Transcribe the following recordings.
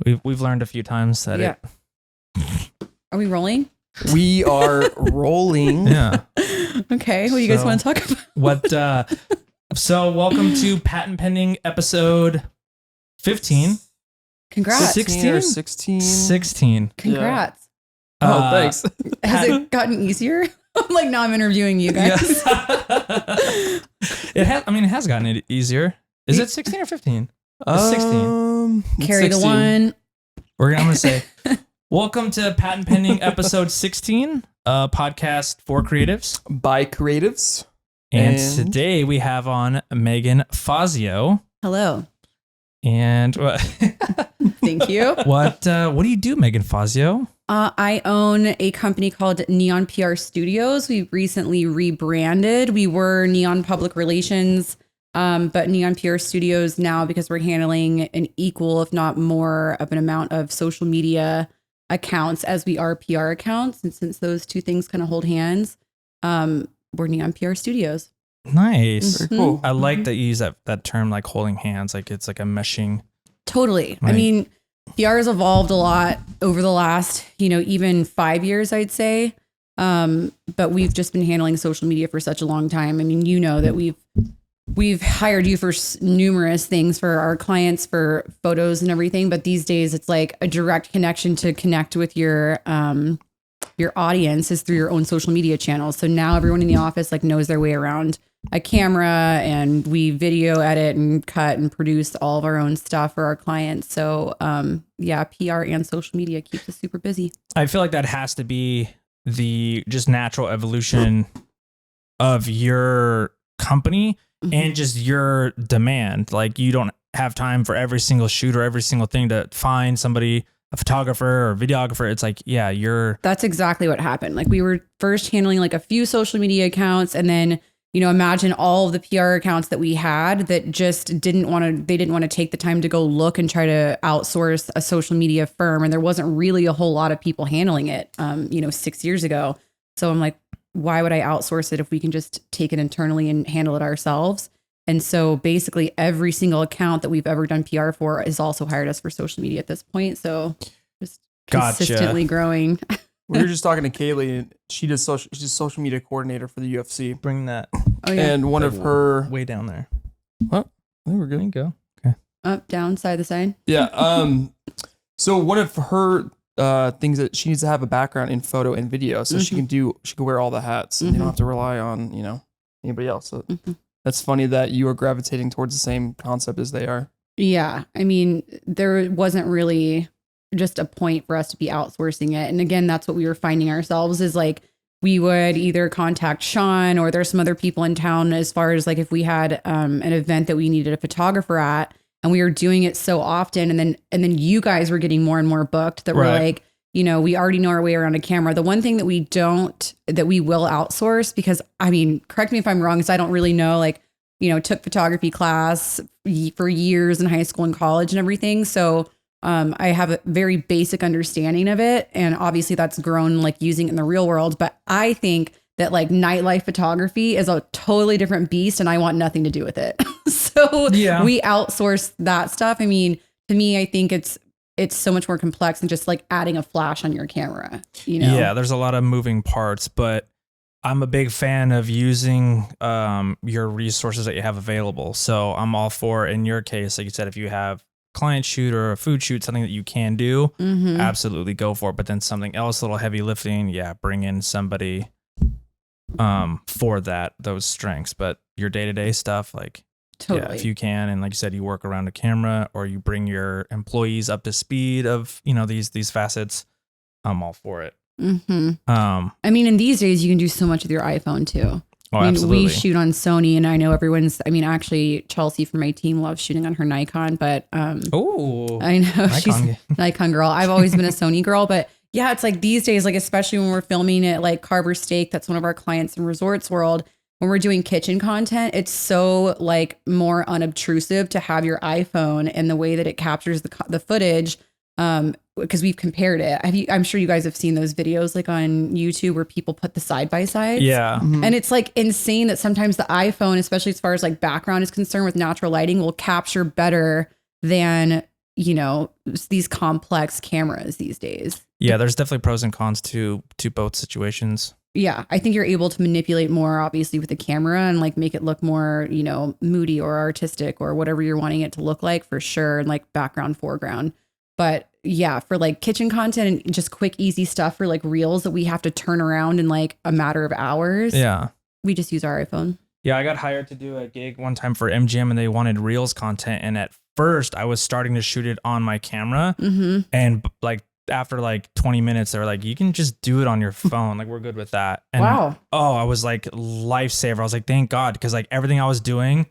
We've learned a few times that Are we rolling? We are rolling. Yeah. Okay. What do you guys want to talk about? So welcome to patent pending episode 15. Congrats. 16 or 16? 16. Congrats. Oh, thanks. Has it gotten easier? I'm like, now I'm interviewing you guys. It has gotten it easier. Is it 16 or 15? It's 16. Carry 16. The one. I'm going to say, welcome to patent pending episode 16, podcast for creatives. By creatives. And today we have on Megan Fazio. Hello. And thank you. What do you do, Megan Fazio? I own a company called Neon PR Studios. We recently rebranded. We were Neon Public Relations, but Neon PR Studios now, because we're handling an equal, if not more, of an amount of social media accounts as we are PR accounts. And since those two things kind of hold hands, we're Neon PR Studios. Nice. Very cool. I like that you use that term, like holding hands, like it's like a meshing. Totally. Right. I mean, PR has evolved a lot over the last, even 5 years, I'd say. But we've just been handling social media for such a long time. I mean, that we've hired you for numerous things for our clients, for photos and everything. But these days it's like a direct connection to connect with your audience is through your own social media channels. So now everyone in the office knows their way around a camera, and we video edit and cut and produce all of our own stuff for our clients. So PR and social media keeps us super busy. I feel like that has to be the just natural evolution of your company and just your demand. Like, you don't have time for every single shoot or every single thing to find somebody, a photographer or videographer. It's like, that's exactly what happened. Like, we were first handling a few social media accounts, and then imagine all of the PR accounts that we had that just didn't want to take the time to go look and try to outsource a social media firm. And there wasn't really a whole lot of people handling it, 6 years ago. So I'm like, why would I outsource it if we can just take it internally and handle it ourselves? And so basically every single account that we've ever done PR for has also hired us for social media at this point. So just consistently growing. We were just talking to Kaylee, and she's social media coordinator for the UFC. Bring that. Oh, yeah. And one of her way down there. What? I think we're good. There you go. Okay. Up, down, side to side. Yeah. So one of her things that she needs to have a background in photo and video, so she can wear all the hats, and you don't have to rely on anybody else. So that's funny that you are gravitating towards the same concept as they are. Yeah. I mean, there wasn't really just a point for us to be outsourcing it. And again, that's what we were finding ourselves is we would either contact Sean, or there's some other people in town, as far as if we had an event that we needed a photographer at, and we were doing it so often. And then you guys were getting more and more booked that we're we already know our way around a camera. The one thing that we will outsource, because correct me if I'm wrong, because I don't really know, took photography class for years in high school and college and everything. So I have a very basic understanding of it. And obviously that's grown using it in the real world. But I think that nightlife photography is a totally different beast, and I want nothing to do with it. So we outsource that stuff. I mean, to me, I think it's so much more complex than just adding a flash on your camera. Yeah, there's a lot of moving parts, but I'm a big fan of using your resources that you have available. So I'm all for, in your case, like you said, if you have client shoot or a food shoot, something that you can do, absolutely go for it. But then something else, a little heavy lifting, bring in somebody for those strengths. But your day-to-day stuff, totally. If you can, and like you said, you work around a camera, or you bring your employees up to speed of these facets, I'm all for it. In these days you can do so much with your iPhone too. Oh, absolutely. We shoot on Sony, and I know actually Chelsea from my team loves shooting on her Nikon, but I know she's Nikon girl. I've always been a Sony girl, but yeah, it's these days, especially when we're filming at Carver Steak, that's one of our clients in Resorts World. When we're doing kitchen content, it's so more unobtrusive to have your iPhone and the way that it captures the footage. Because we've compared it. I'm sure you guys have seen those videos on YouTube where people put the side by sides. Yeah. And it's insane that sometimes the iPhone, especially as far as background is concerned with natural lighting, will capture better than these complex cameras these days. Yeah, there's definitely pros and cons to both situations. Yeah, I think you're able to manipulate more, obviously, with the camera and like make it look more, moody or artistic or whatever you're wanting it to look like, for sure, and like background, foreground. But yeah, for like kitchen content and just quick, easy stuff for like reels that we have to turn around in like a matter of hours. Yeah, we just use our iPhone. Yeah, I got hired to do a gig one time for MGM, and they wanted reels content. And at first, I was starting to shoot it on my camera, and like after like 20 minutes, they were like, you can just do it on your phone. Like, we're good with that. And wow. Oh, I was like, lifesaver. I was like, thank God. Because like everything I was doing,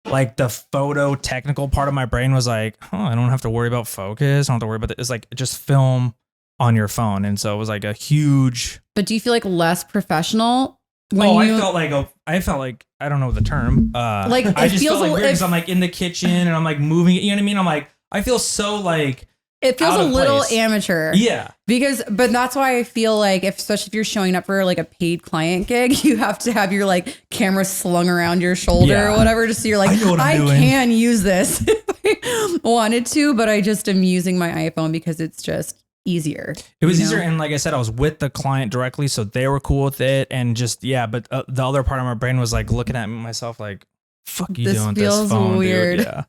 like the photo technical part of my brain was like, oh, I don't have to worry about focus. I don't have to worry about it. It's like, just film on your phone. And so it was like a huge. But do you feel like less professional? I felt like, I don't know the term. Like, I just felt like weird because I'm like in the kitchen and I'm like moving it. You know what I mean? I'm like, I feel so like. It feels a little amateur. Yeah. But that's why I feel like especially if you're showing up for like a paid client gig, you have to have your like camera slung around your shoulder or whatever, just so you're like, I can use this if I wanted to, but I just am using my iPhone because it's just easier. It was easier. And like I said, I was with the client directly, so they were cool with it. And just, but the other part of my brain was like looking at myself like, fuck you doing this phone, weird. Dude. Yeah.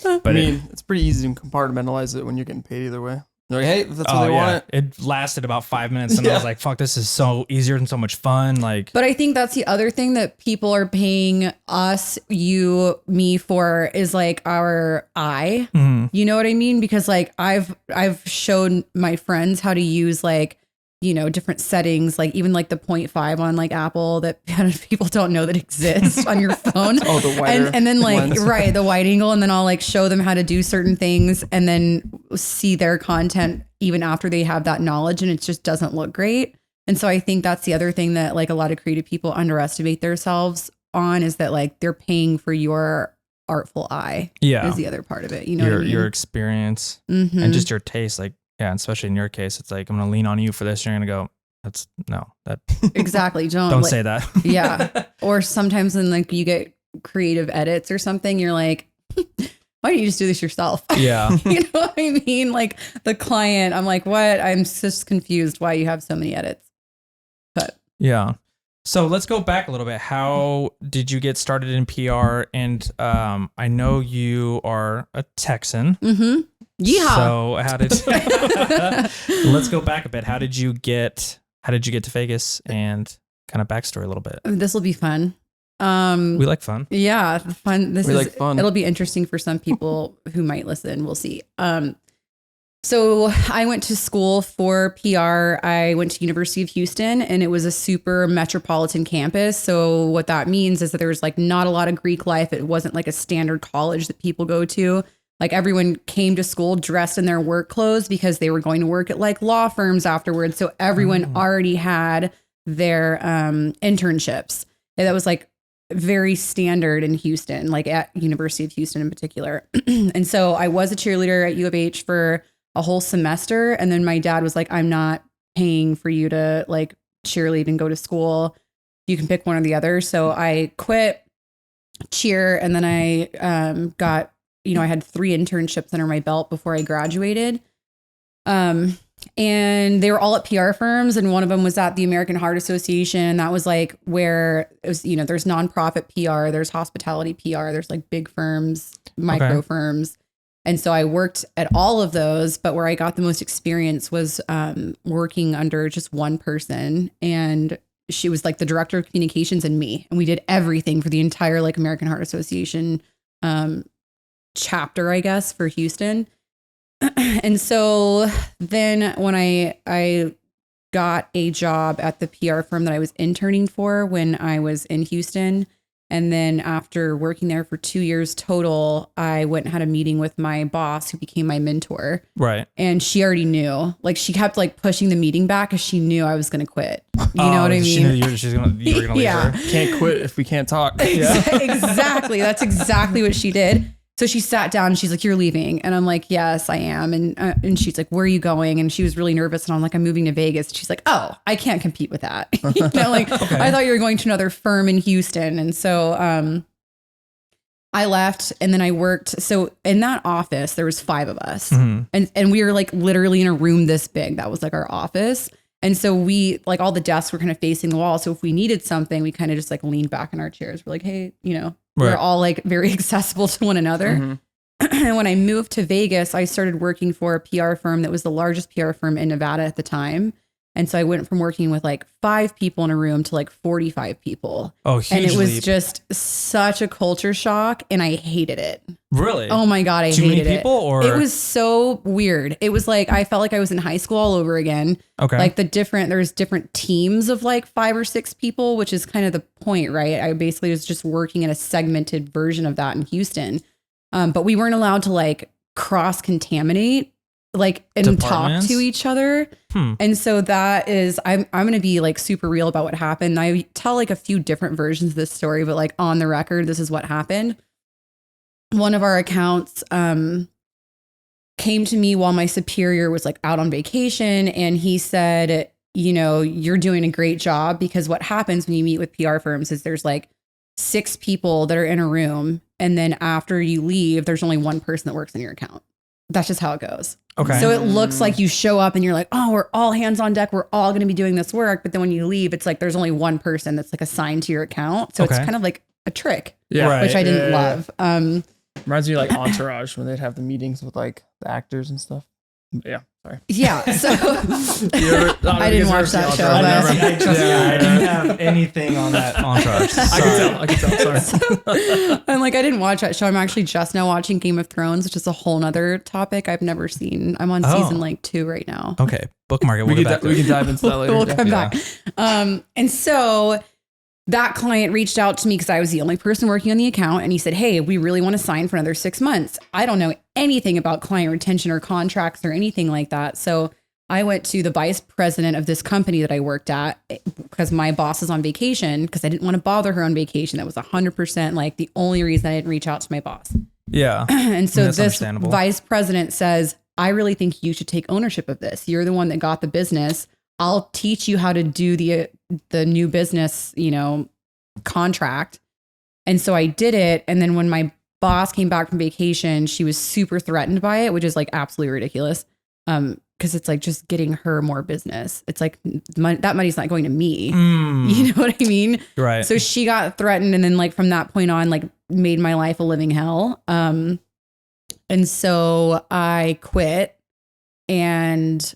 But I mean, it's pretty easy to compartmentalize it when you're getting paid either way. You're like, hey, if that's what they want it lasted about 5 minutes, and I was like, fuck, this is so easier and so much fun. Like, but I think that's the other thing that people are paying us, you, me for, is like our eye. Mm-hmm. You know what I mean? Because like I've shown my friends how to use like, different settings, like even like the 0.5 on like Apple that people don't know that exists on your phone. Oh, the wider and then like, lens. right, the wide angle. And then I'll like show them how to do certain things and then see their content even after they have that knowledge, and it just doesn't look great. And so I think that's the other thing that like a lot of creative people underestimate themselves on, is that like they're paying for your artful eye. Yeah. Is the other part of it. You know what I mean? Your experience and just your taste. Like, yeah, especially in your case, it's like, I'm going to lean on you for this. You're going to go, that exactly. Don't say that. Yeah. Or sometimes when like you get creative edits or something, you're like, why don't you just do this yourself? Yeah. You know what I mean? Like the client, I'm like, what? I'm just confused why you have so many edits. But yeah. So let's go back a little bit. How did you get started in PR? And I know you are a Texan. Mm-hmm. Yeehaw. So how did let's go back a bit. How did you get to Vegas, and kind of backstory a little bit? This will be fun. We like fun. Yeah, fun. Like fun. It'll be interesting for some people who might listen. We'll see. So I went to school for PR. I went to University of Houston, and it was a super metropolitan campus. So what that means is that there was like not a lot of Greek life. It wasn't like a standard college that people go to. Like everyone came to school dressed in their work clothes because they were going to work at like law firms afterwards. So everyone already had their internships. And that was like very standard in Houston, like at University of Houston in particular. And so I was a cheerleader at U of H for a whole semester. And then my dad was like, I'm not paying for you to like cheerlead and go to school. You can pick one or the other. So I quit cheer. And then I got, I had 3 internships under my belt before I graduated. And they were all at PR firms. And one of them was at the American Heart Association. That was like where it was, there's nonprofit PR, there's hospitality PR, there's like big firms, micro firms. And so I worked at all of those, but where I got the most experience was working under just one person. And she was like the director of communications and me. And we did everything for the entire like American Heart Association chapter, I guess, for Houston. And so then when I got a job at the PR firm that I was interning for when I was in Houston, and then after working there for 2 years total, I went and had a meeting with my boss who became my mentor. Right. And she already knew, like she kept like pushing the meeting back because she knew I was going to quit. You know what I mean? She knew you were going to leave her. Can't quit if we can't talk. Exactly. That's exactly what she did. So she sat down and she's like, you're leaving. And I'm like, yes, I am. And she's like, where are you going? And she was really nervous. And I'm like, I'm moving to Vegas. She's like, oh, I can't compete with that. I thought you were going to another firm in Houston. And so I left and then I worked. So in that office, there was 5 of us Mm-hmm. and we were like literally in a room this big. That was like our office. And so we like all the desks were kind of facing the wall. So if we needed something, we kind of just like leaned back in our chairs. We're like, hey, you know, we're all like very accessible to one another. And when I moved to Vegas, I started working for a PR firm that was the largest PR firm in Nevada at the time. And so I went from working with like 5 people in a room to like 45 people. Oh, huge and it was leap. just such a culture shock and I hated it. Really? Oh my God, I Too hated many people, or it was so weird. It was like, I felt like I was in high school all over again. Okay. Like there's different teams of like 5 or 6 people, which is kind of the point, right? I basically was just working in a segmented version of that in Houston. But we weren't allowed to like cross contaminate like and talk to each other. And so that is, I'm going to be like super real about what happened. I tell like a few different versions of this story, but like on the record, this is what happened. One of our accounts came to me while my superior was like out on vacation. And he said, you know, you're doing a great job, because what happens when you meet with PR firms is there's like 6 people that are in a room. And then after you leave, there's only 1 person that works in your account. That's just how it goes. Okay. So it looks like you show up and you're like, oh, we're all hands on deck. We're all going to be doing this work. But then when you leave, it's like there's only 1 person that's like assigned to your account. So it's kind of like a trick, which I didn't love. Reminds me of like Entourage when they'd have the meetings with like the actors and stuff. Yeah. Sorry. Yeah. So I didn't watch that show. I didn't have anything on that Entourage. I could tell. Sorry. I'm like, I didn't watch that show. I'm actually just now watching Game of Thrones, which is a whole nother topic I've never seen. I'm on season like 2 right now. Okay. Bookmark it. We can dive into that later. We'll come back. And so that client reached out to me because I was the only person working on the account. And he said, hey, we really want to sign for another 6 months. I don't know anything about client retention or contracts or anything like that. So I went to the vice president of this company that I worked at, because my boss is on vacation, because I didn't want to bother her on vacation. That was 100% like the only reason I didn't reach out to my boss. Yeah. And so this vice president says, I really think you should take ownership of this. You're the one that got the business. I'll teach you how to do the new business, you know, contract. And so I did it. And then when my boss came back from vacation, she was super threatened by it, which is like absolutely ridiculous. Because it's like just getting her more business. It's like that money's not going to me. You know what I mean? Right. So she got threatened. And then like from that point on, like made my life a living hell. And so I quit, and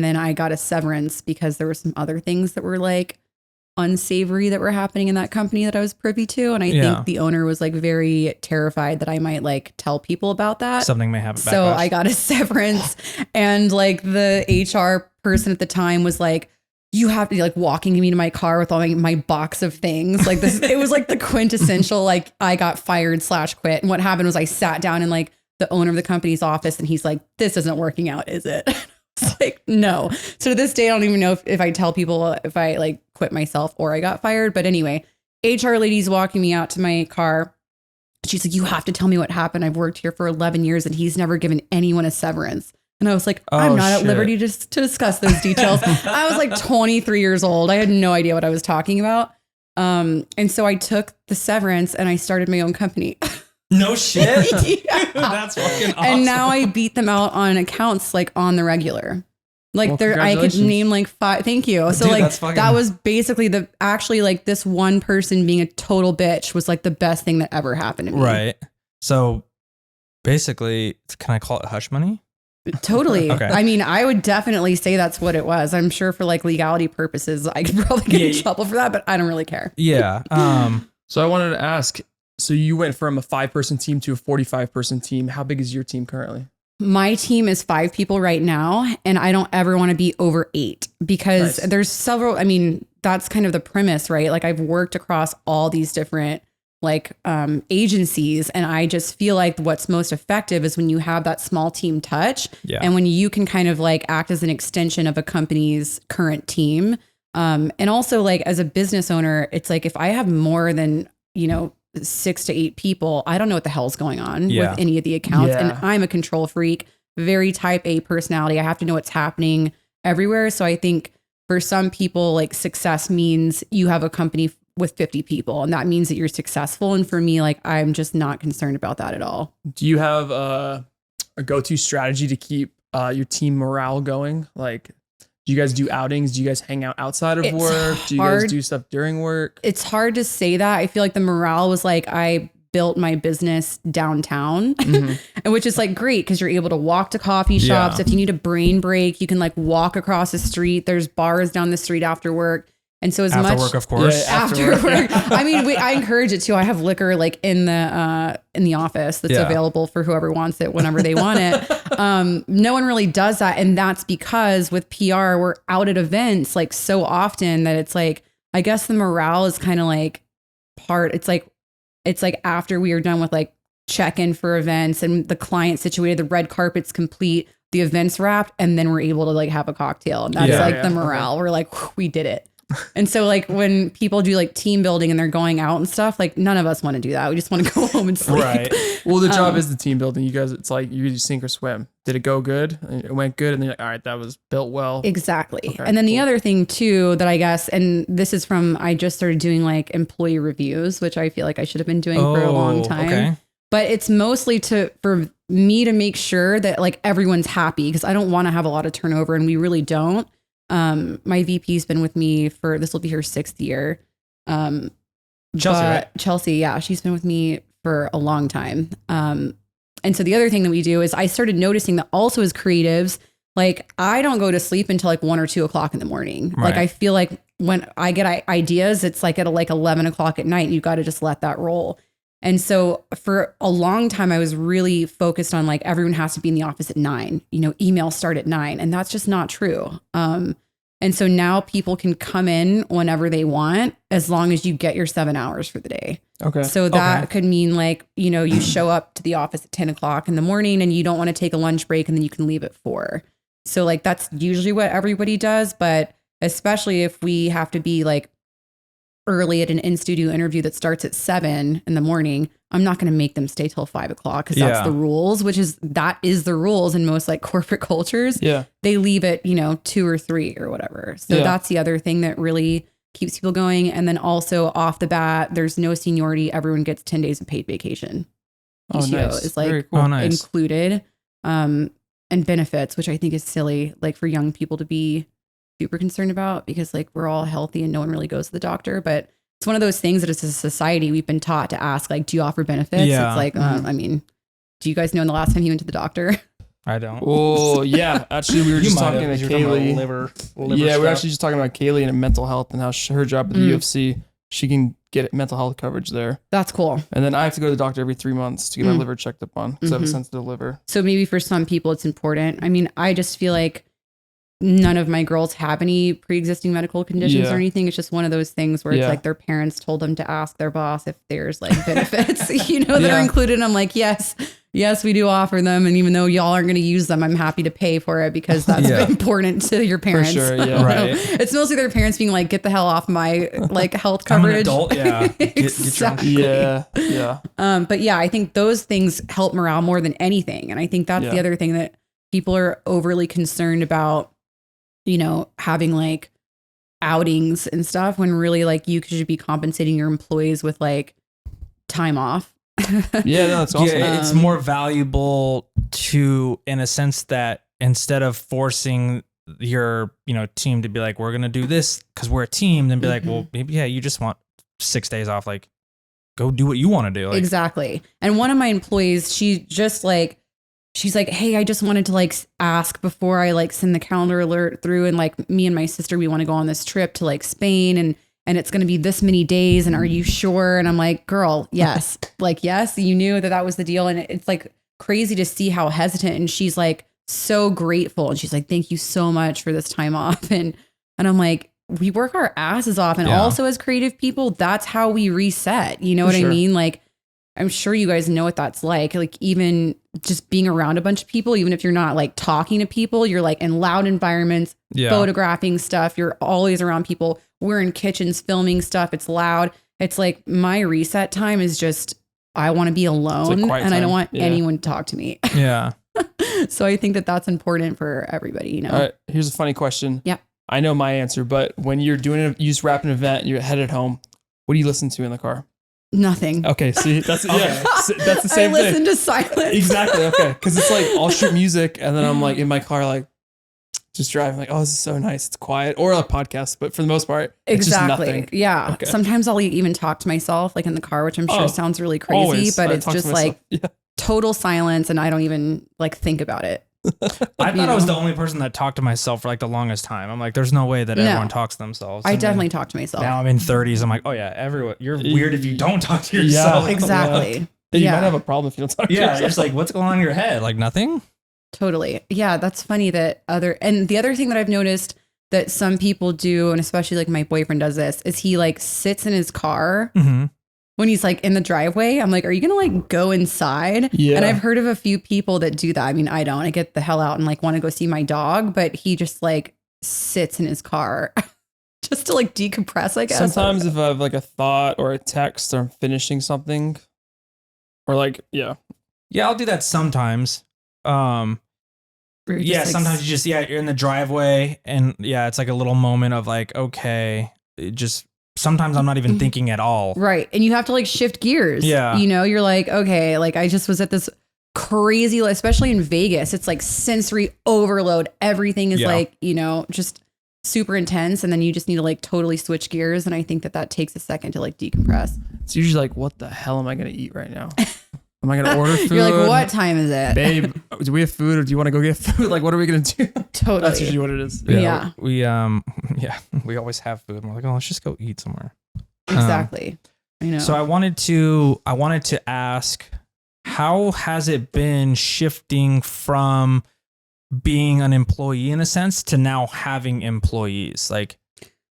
then I got a severance because there were some other things that were like unsavory that were happening in that company that I was privy to. And I think the owner was like very terrified that I might like tell people about that. Something may happen. So I got a severance, and like the HR person at the time was like, you have to be like walking me to my car with all my box of things. Like this, it was like the quintessential, like I got fired / quit. And what happened was I sat down in like the owner of the company's office, and he's like, this isn't working out, is it? It's like, no. So to this day, I don't even know if I tell people if I like quit myself or I got fired. But anyway, HR lady's walking me out to my car. She's like, you have to tell me what happened. I've worked here for 11 years and he's never given anyone a severance. And I was like, I'm not at liberty to discuss those details. I was like 23 years old. I had no idea what I was talking about. And so I took the severance and I started my own company. No shit. Yeah. That's fucking awesome. And now I beat them out on accounts like on the regular. Like I could name like 5. Thank you. So dude, like that was basically like this one person being a total bitch was like the best thing that ever happened to me. Right. So basically, can I call it hush money? Totally. Okay. I mean, I would definitely say that's what it was. I'm sure for like legality purposes, I could probably get in trouble for that, but I don't really care. Yeah. So I wanted to ask, so you went from a 5-person team to a 45-person team. How big is your team currently? My team is 5 people right now, and I don't ever want to be over 8 because there's several. I mean, that's kind of the premise, right? Like I've worked across all these different like agencies, and I just feel like what's most effective is when you have that small team touch, and when you can kind of like act as an extension of a company's current team. And also like as a business owner, it's like if I have more than, 6 to 8 people, I don't know what the hell's going on with any of the accounts. And I'm a control freak, very type A personality. I have to know what's happening everywhere. So I think for some people, like success means you have a company with 50 people. And that means that you're successful. And for me, like, I'm just not concerned about that at all. Do you have a go-to strategy to keep your team morale going? Like, do you guys do outings? Do you guys hang out outside of work? Do you guys do stuff during work? It's hard to say that. I feel like the morale was like, I built my business downtown, and which is like great because you're able to walk to coffee shops. If you need a brain break, you can like walk across the street. There's bars down the street after work. And so after work, of course. Yeah, after work. I mean, I encourage it too. I have liquor like in the office that's available for whoever wants it whenever they want it. No one really does that. And that's because with PR, we're out at events like so often that it's like, I guess the morale is kind of like it's like after we are done with like check-in for events and the client situated, the red carpet's complete, the event's wrapped, and then we're able to like have a cocktail. And that's the morale. Okay. We're like, we did it. And so like when people do like team building and they're going out and stuff, like none of us want to do that. We just want to go home and sleep. Right. Well, the job is the team building. You guys, it's like you sink or swim. Did it go good? It went good. And then you're like, all right, that was built well. Exactly. Okay, and then the other thing too, that I guess, and this is from, I just started doing like employee reviews, which I feel like I should have been doing for a long time. Okay. But it's mostly for me to make sure that like everyone's happy because I don't want to have a lot of turnover and we really don't. My VP's been with me this will be her 6th year. Chelsea, right? Chelsea, yeah, she's been with me for a long time. And so the other thing that we do is I started noticing that also as creatives, like I don't go to sleep until like 1 or 2 o'clock in the morning. Right. Like I feel like when I get ideas, it's like at like 11 o'clock at night, you got to just let that roll. And so for a long time, I was really focused on like, everyone has to be in the office at 9, emails start at 9, and that's just not true. And so now people can come in whenever they want, as long as you get your 7 hours for the day. Okay. So that could mean like, you show up to the office at 10 o'clock in the morning and you don't want to take a lunch break and then you can leave at 4. So like, that's usually what everybody does. But especially if we have to be like early at an in-studio interview that starts at 7 in the morning, I'm not going to make them stay till 5 o'clock because that's the rules, that is the rules in most like corporate cultures. Yeah. They leave at, 2 or 3 or whatever. So that's the other thing that really keeps people going. And then also off the bat, there's no seniority. Everyone gets 10 days of paid vacation. PTO is like included. And benefits, which I think is silly, like for young people to be super concerned about because like we're all healthy and no one really goes to the doctor, but it's one of those things that as a society we've been taught to ask like, do you offer benefits? Yeah. It's like, I mean, do you guys know when the last time you went to the doctor? I don't. Oh yeah. Actually, we were just talking to Kaylee. Liver yeah, we were actually just talking about Kaylee and mental health and how her job at the UFC, she can get mental health coverage there. That's cool. And then I have to go to the doctor every 3 months to get my liver checked up on because I have a sensitive liver. So maybe for some people it's important. I mean, I just feel like none of my girls have any pre-existing medical conditions or anything. It's just one of those things where it's like their parents told them to ask their boss if there's like benefits, that are included. And I'm like, yes, we do offer them. And even though y'all aren't going to use them, I'm happy to pay for it because that's important to your parents. For sure, yeah. Right. It's mostly their parents being like, get the hell off my like health coverage. I'm an adult, yeah. Exactly. Yeah. But yeah, I think those things help morale more than anything. And I think that's the other thing that people are overly concerned about, having like outings and stuff when really like you should be compensating your employees with like time off. Yeah, no, that's awesome. Yeah, it's more valuable to, in a sense that instead of forcing your, team to be like, we're going to do this because we're a team, then be like, well, maybe, you just want 6 days off. Like go do what you want to do. Like, exactly. And one of my employees, she's like, hey, I just wanted to like ask before I like send the calendar alert through, and like me and my sister, we want to go on this trip to like Spain and it's going to be this many days. And are you sure? And I'm like, girl, yes. Like, yes, you knew that was the deal. And it's like crazy to see how hesitant. And she's like so grateful. And she's like, thank you so much for this time off. And I'm like, we work our asses off. And also as creative people, that's how we reset. You know what I mean? Like, I'm sure you guys know what that's like. Like even just being around a bunch of people, even if you're not like talking to people, you're like in loud environments, photographing stuff. You're always around people. We're in kitchens filming stuff. It's loud. It's like my reset time is just, I want to be alone and I don't want anyone to talk to me. Yeah. So I think that that's important for everybody, All right. Here's a funny question. Yeah. I know my answer, but when you're doing you just wrap an event, you're headed home. What do you listen to in the car? Nothing. Okay, see, that's that's the same I thing. listen to silence. Exactly. Okay, because it's like I'll shoot music and then I'm like in my car, like just driving, like, oh, this is so nice. It's quiet, or a podcast, but for the most part, it's just nothing. Yeah. Okay. Sometimes I'll even talk to myself, like in the car, which I'm sure sounds really crazy, always. but I it's talk to just myself. like total silence, and I don't even like think about it. I thought I was the only person that talked to myself for like the longest time. I'm like, there's no way that everyone talks to themselves. I And definitely talk to myself. now I'm in 30s. I'm like, oh yeah, everyone. You're weird if you don't talk to yourself. Exactly. Yeah. You might have a problem if you don't talk to yourself. Yeah, it's like, what's going on in your head? Like nothing. Totally. Yeah, that's funny that the other thing that I've noticed that some people do, and especially like my boyfriend does this, is he like sits in his car when he's like in the driveway. I'm like, are you going to like go inside? Yeah. And I've heard of a few people that do that. I mean, I don't. I get the hell out and like want to go see my dog, but he just like sits in his car just to like decompress, I guess. Sometimes if I have like a thought or a text or I'm finishing something, or like, yeah, I'll do that sometimes. Like, Sometimes you just, you're in the driveway and it's like a little moment of like, okay, sometimes I'm not even thinking at all. right. And you have to like shift gears. Yeah. You know, you're like, okay, like I just was at this crazy, especially in Vegas, it's like sensory overload. Everything is like, you know, just super intense. And then you just need to like totally switch gears. And I think that takes a second to like decompress. it's usually like, what the hell am I going to eat right now? Am I going to order food? You're like, what time is it? Babe, do we have food or do you want to go get food? Like, what are we going to do? Totally. That's usually what it is. Yeah. We always have food. And we're like, oh, let's just go eat somewhere. Exactly. I know. So I wanted to ask, how has it been shifting from being an employee in a sense to now having employees? Like,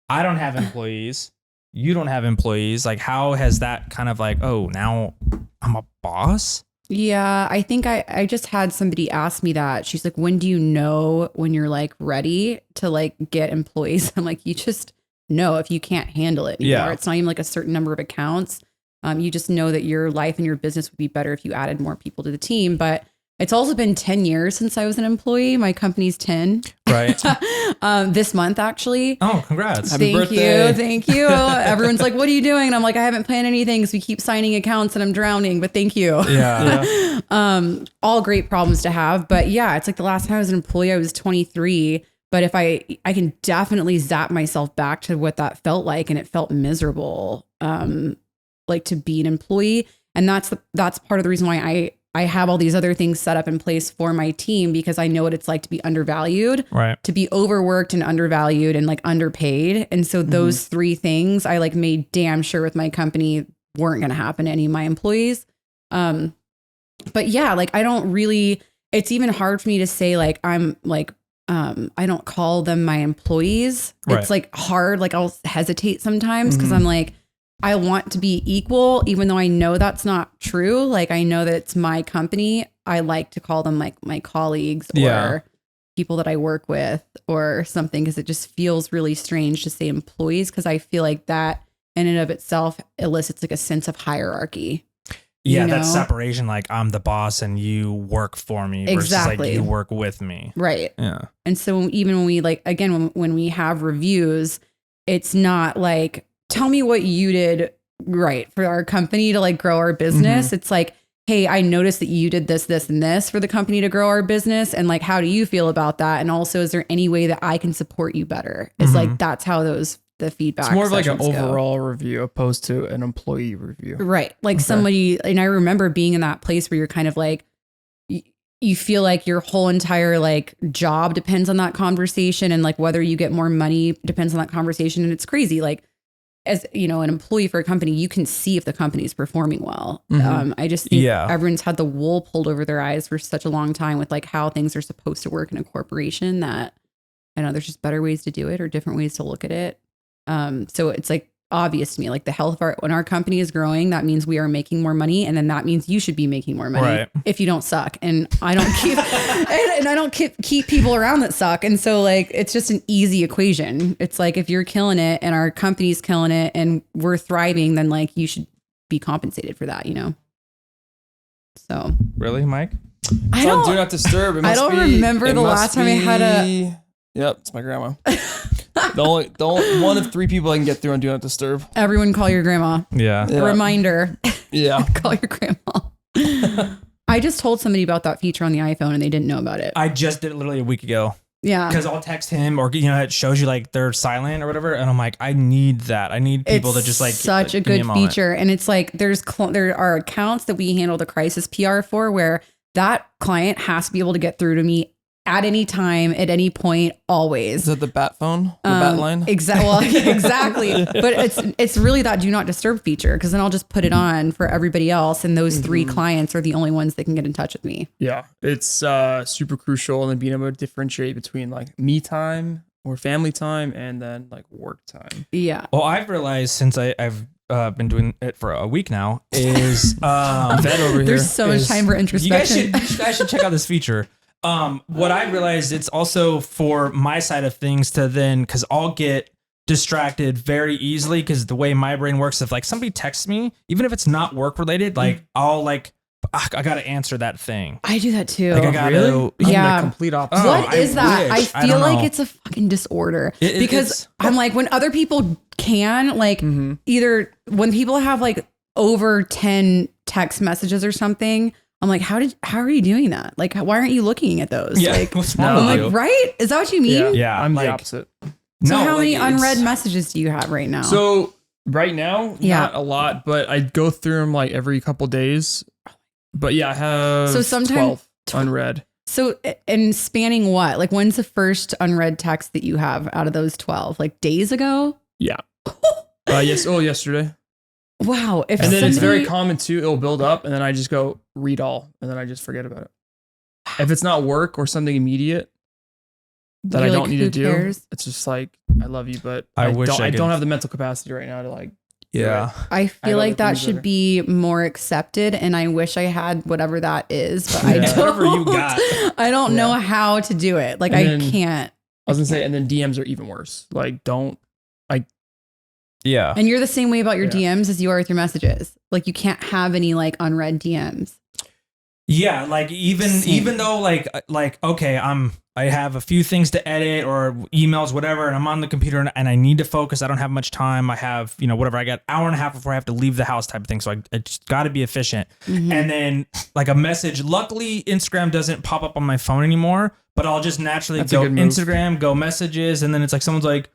I don't have employees. You don't have employees. Like, how has that kind of like, oh, now I'm a boss? Yeah, I think I just had somebody ask me that. She's like, when do you know when you're like ready to like get employees? I'm like, you just know if you can't handle it anymore. Yeah. It's not even like a certain number of accounts. You just know that your life and your business would be better if you added more people to the team. But it's also been 10 years since I was an employee. My company's 10. Right. This month, actually. Oh, congrats. Happy birthday. Thank you. Everyone's like, what are you doing? And I'm like, I haven't planned anything because we keep signing accounts and I'm drowning, but thank you. Yeah. All great problems to have. But yeah, it's like the last time I was an employee, I was 23. But if I can definitely zap myself back to what that felt like, and it felt miserable, like to be an employee. And that's part of the reason why I have all these other things set up in place for my team, because I know what it's like to be undervalued, Right. to be overworked and undervalued and like underpaid. And so those three things I like made damn sure with my company weren't going to happen to any of my employees. But yeah, like I don't really, it's even hard for me to say like, I'm like, I don't call them my employees. Right. It's like hard. Like I'll hesitate sometimes because I'm like, I want to be equal, even though I know that's not true. Like I know that it's my company. I like to call them like my colleagues or people that I work with or something, because it just feels really strange to say employees, because I feel like that in and of itself elicits like a sense of hierarchy. Yeah, you know? that separation, like I'm the boss and you work for me versus like Exactly. you work with me. Right. Yeah. And so even when we like, again, when we have reviews, it's not like, tell me what you did right for our company to like grow our business. It's like, hey, I noticed that you did this, this, and this for the company to grow our business. And like, how do you feel about that? And also, is there any way that I can support you better? It's like, that's how the feedback. It's more of like an sessions go. overall review opposed to an employee review. Right. Like somebody, and I remember being in that place where you're kind of like, you feel like your whole entire like job depends on that conversation, and like whether you get more money depends on that conversation. And it's crazy. Like, as you know, an employee for a company, you can see if the company is performing well. I just think everyone's had the wool pulled over their eyes for such a long time with like how things are supposed to work in a corporation, that I know there's just better ways to do it or different ways to look at it. So it's like obvious to me, like the health of when our company is growing, that means we are making more money. And then that means you should be making more money if you don't suck. And I don't keep, and I don't keep people around that suck. And so like, it's just an easy equation. It's like, if you're killing it and our company's killing it and we're thriving, then like you should be compensated for that, you know? So Really, Mike? I It's on don't, Do Not Disturb. It I must don't be- remember it the must last time I had be- Yep, it's my grandma. the only one of 3 people I can get through on Do Not Disturb. Everyone call your grandma. Yeah. Yeah. Reminder. Yeah. Call your grandma. I just told somebody about that feature on the iPhone and they didn't know about it. I just did it literally a week ago. Yeah. Because I'll text him or, it shows you like they're silent or whatever. And I'm like, I need that. I need people to just like. Such a good feature. And it's like, there are accounts that we handle the crisis PR for where that client has to be able to get through to me at any time, at any point, always. Is that the bat phone? The bat line? Exactly. But it's really that do not disturb feature because then I'll just put it on for everybody else. And those 3 clients are the only ones that can get in touch with me. Yeah. It's super crucial. And then being able to differentiate between like me time or family time and then like work time. Yeah. Well, I've realized since I've been doing it for a week now is Vet over here. There's so much time for introspection. You guys should check out this feature. What I realized, it's also for my side of things to then, because I'll get distracted very easily because the way my brain works, if like somebody texts me, even if it's not work related, like I'll like, I got to answer that thing. I do that too. Like I got to, yeah. I'm the complete opposite. What is that? wish. I feel like it's a fucking disorder because I'm like, when other people can like either when people have like over 10 text messages or something, I'm like, how are you doing that? Like, why aren't you looking at those? Yeah, like, what's wrong with you? right? Is that what you mean? Yeah, I'm like, the opposite. So how like, many unread messages do you have right now? So right now, not a lot, but I go through them like every couple days. But yeah, I have so sometimes 12 unread. So and spanning what? Like when's the first unread text that you have out of those 12? Like days ago? Yeah. Yesterday. Wow. And then it's very common too. It'll build up and then I just go read all and then I just forget about it. If it's not work or something immediate that I don't need to do, it's just like, I love you, but I don't have the mental capacity right now to like. Yeah. I feel like that should be more accepted and I wish I had whatever that is, but I don't. Whatever you got. I don't know how to do it. Like I can't. I was gonna say, and then DMs are even worse. Like Yeah. And you're the same way about your DMs as you are with your messages. Like you can't have any like unread DMs. Yeah, like even though like okay, I have a few things to edit or emails, whatever, and I'm on the computer and I need to focus. I don't have much time. I have, whatever. I got an hour and a half before I have to leave the house type of thing. So I just got to be efficient. Mm-hmm. And then like a message, luckily Instagram doesn't pop up on my phone anymore, but I'll just naturally go Instagram, go messages. And then it's like, someone's like,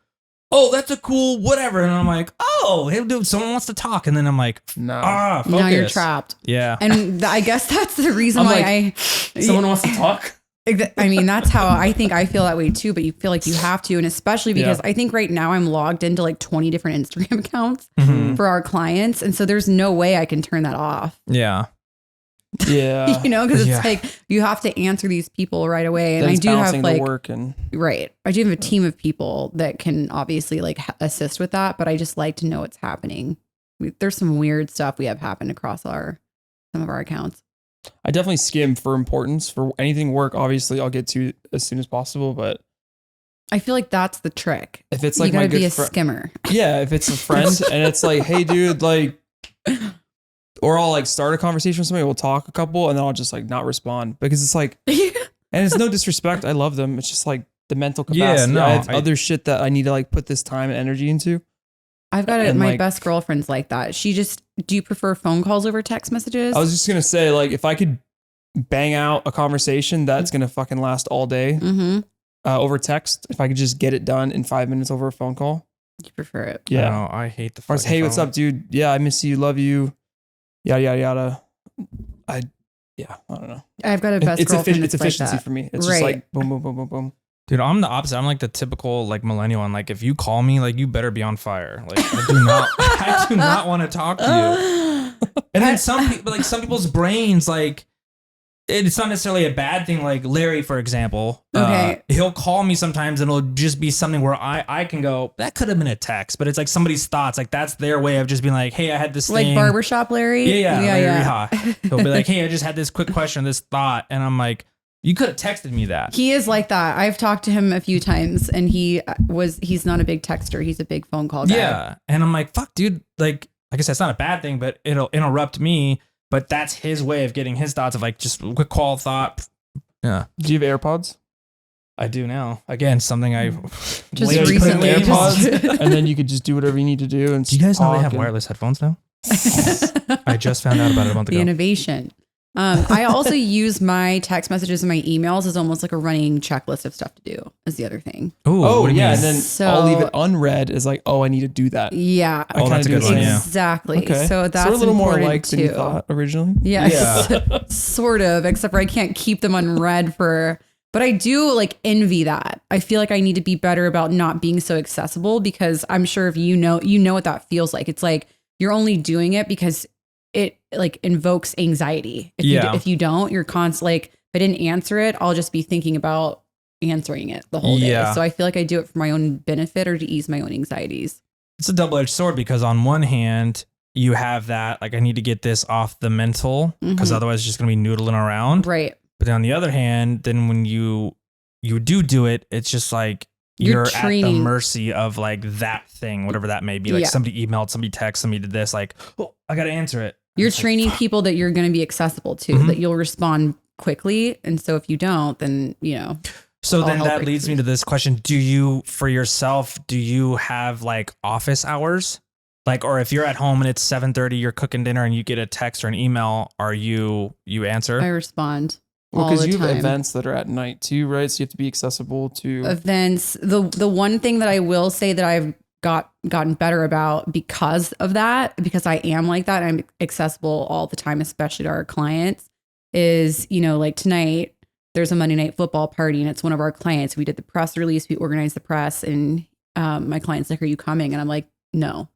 oh, that's a cool whatever. And I'm like, oh, hey, dude, someone wants to talk. And then I'm like, focus. Now you're trapped. Yeah. And I guess that's the reason why someone wants to talk. I mean, that's how I think I feel that way too, but you feel like you have to. And especially because I think right now I'm logged into like 20 different Instagram accounts for our clients. And so there's no way I can turn that off. Yeah. Yeah. Because it's like you have to answer these people right away. And I do have like work and I do have a team of people that can obviously like assist with that, but I just like to know what's happening. There's some weird stuff we have happen across some of our accounts. I definitely skim for importance. For anything work, obviously I'll get to as soon as possible, but I feel like that's the trick. If it's like you gotta my good be a skimmer. Yeah, if it's a friend and it's like, hey dude, like, or I'll like start a conversation with somebody, we'll talk a couple and then I'll just like not respond because it's like, and it's no disrespect. I love them. It's just like the mental capacity. Yeah, no, I have other shit that I need to like put this time and energy into. I've got my best girlfriend's like that. Do you prefer phone calls over text messages? I was just going to say, like, if I could bang out a conversation that's going to fucking last all day over text, if I could just get it done in 5 minutes over a phone call. You prefer it? Yeah. No, I hate the phone. Hey, what's up, dude? Yeah, I miss you. Love you. Yada, yada, yada. I don't know. I've got a best girlfriend. It's efficiency for me. It's just like boom, boom, boom, boom, boom. Dude, I'm the opposite. I'm like the typical like millennial one. Like if you call me, like you better be on fire. Like I do not want to talk to you. And then some people's brains, like it's not necessarily a bad thing. Like Larry, for example, he'll call me sometimes and it'll just be something where I can go, that could have been a text, but it's like somebody's thoughts. Like that's their way of just being like, hey, I had this thing. Like barbershop Larry? Yeah. He'll be like, hey, I just had this quick question, this thought. And I'm like, you could have texted me that. He is like that. I've talked to him a few times and he's not a big texter. He's a big phone call guy. Yeah. And I'm like, fuck, dude. Like I said, it's not a bad thing, but it'll interrupt me. But that's his way of getting his thoughts of like just a quick call thought. Yeah. Do you have AirPods? I do now. Again, something I Just Yeah, you put in recently. AirPods, and then you could just do whatever you need to do. And do you guys know they talk have and- wireless headphones now? I just found out about it a month The ago. innovation. I also use my text messages and my emails as almost like a running checklist of stuff to do is the other thing. Ooh, Oh what do you yeah, mean? and then So- I'll leave it unread as like, oh, I need to do that. Yeah. Oh, that's a kinda good do one. the Yeah. Exactly. Okay, So that's we're a little more important alike than you too. thought originally. Yes. Sort of, except for I can't keep them unread but I do like envy that. I feel like I need to be better about not being so accessible because I'm sure if you know what that feels like. It's like you're only doing it because it like invokes anxiety. If you don't, you're constantly like, if I didn't answer it, I'll just be thinking about answering it the whole day. Yeah. So I feel like I do it for my own benefit or to ease my own anxieties. It's a double-edged sword because on one hand, you have that, like, I need to get this off the mental because Mhm. otherwise it's just going to be noodling around. Right. But on the other hand, then when you do it, it's just like You're you're at the training- mercy of like that thing, whatever that may be. Like Yeah. somebody emailed, somebody texted, somebody did this, like, oh, I got to answer it. You're It's like, training fuck. people that you're going to be accessible to, Mhm. that you'll respond quickly. And so if you don't, then, So I'll then help that break leads me free. to this question. Do you have like office hours? Like, or if you're at home and it's 7:30, you're cooking dinner and you get a text or an email, are you answer? I respond Well, all because the you have time. events that are at night too, right? So you have to be accessible to. Events. The one thing that I will say that I've gotten better about because of that, because I am like that, I'm accessible all the time, especially to our clients, is, like tonight, there's a Monday Night Football party and it's one of our clients. We did the press release, we organized the press, and my client's like, are you coming? And I'm like, no.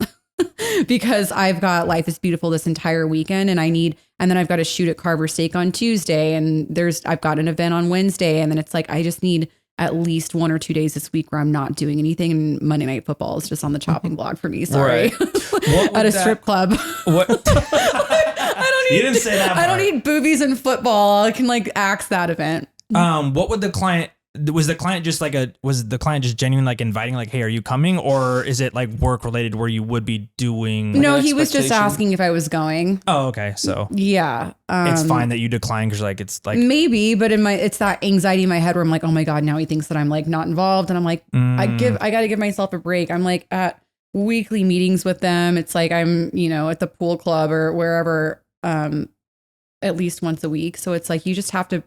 Because I've got Life is Beautiful this entire weekend and then I've got to shoot at Carver Steak on Tuesday and I've got an event on Wednesday. And then it's like, I just need at least 1 or 2 days this week where I'm not doing anything. And Monday Night Football is just on the chopping block for me. Sorry. Right. What would At a that- strip club. What? I don't need, You didn't say that I don't part. need boobies and football. I can like axe that event. What would the client? Was the client just genuine, like inviting, like, hey, are you coming, or is it like work related where you would be doing? No, an he was just expectation. asking if I was going. Oh, okay, so Yeah. it's fine that you decline because like it's like Maybe, but it's that anxiety in my head where I'm like, oh my God, now he thinks that I'm like not involved. And I'm like, I got to give myself a break. I'm like at weekly meetings with them. It's like I'm, at the pool club or wherever, at least once a week. So it's like, you just have to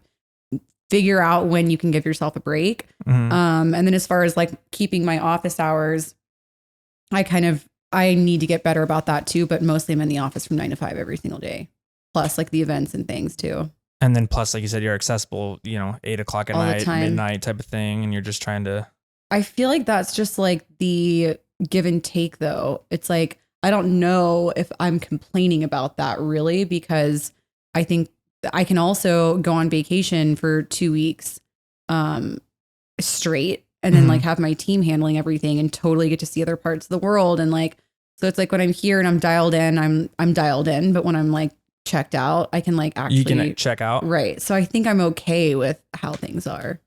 figure out when you can give yourself a break. Mhm. And then as far as like keeping my office hours, I need to get better about that too, but mostly I'm in the office from 9 to 5 every single day. Plus like the events and things too. And then plus, like you said, you're accessible, 8 o'clock at All the night, time. midnight type of thing, and you're just trying to. I feel like that's just like the give and take though. It's like, I don't know if I'm complaining about that really, because I think I can also go on vacation for 2 weeks straight and then Mhm. like have my team handling everything and totally get to see other parts of the world. And like, so it's like when I'm here and I'm dialed in, I'm dialed in, but when I'm like checked out, I can like actually You can check out. right. So I think I'm okay with how things are,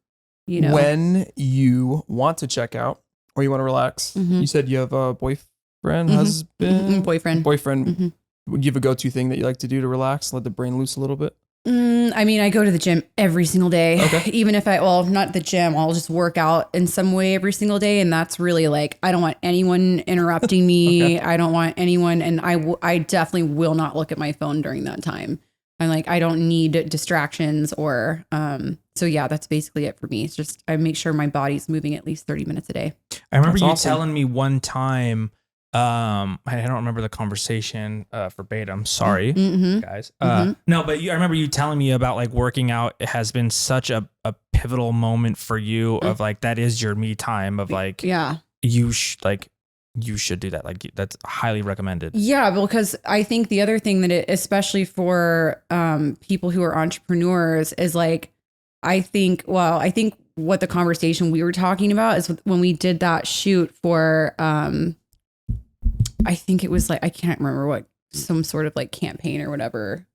When you want to check out or you want to relax, Mhm. you said you have a boyfriend, Mhm. husband, boyfriend. boyfriend. Would you have a go-to thing that you like to do to relax, let the brain loose a little bit? I mean, I go to the gym every single day. Okay. Even if not the gym, I'll just work out in some way every single day. And that's really like, I don't want anyone interrupting me. Okay. I don't want anyone. And I definitely will not look at my phone during that time. I'm like, I don't need distractions or, so yeah, that's basically it for me. It's just, I make sure my body's moving at least 30 minutes a day. I remember That's you awesome. telling me one time. I don't remember the conversation verbatim. Sorry, Mm-hmm. guys. Mhm. No, but I remember you telling me about like working out. It has been such a pivotal moment for you of like, that is your me time of like, Yeah. you should do that. Like that's highly recommended. Yeah, because I think the other thing that especially for people who are entrepreneurs is like, I think what the conversation we were talking about is when we did that shoot for, I think it was like, I can't remember what, some sort of like campaign or whatever.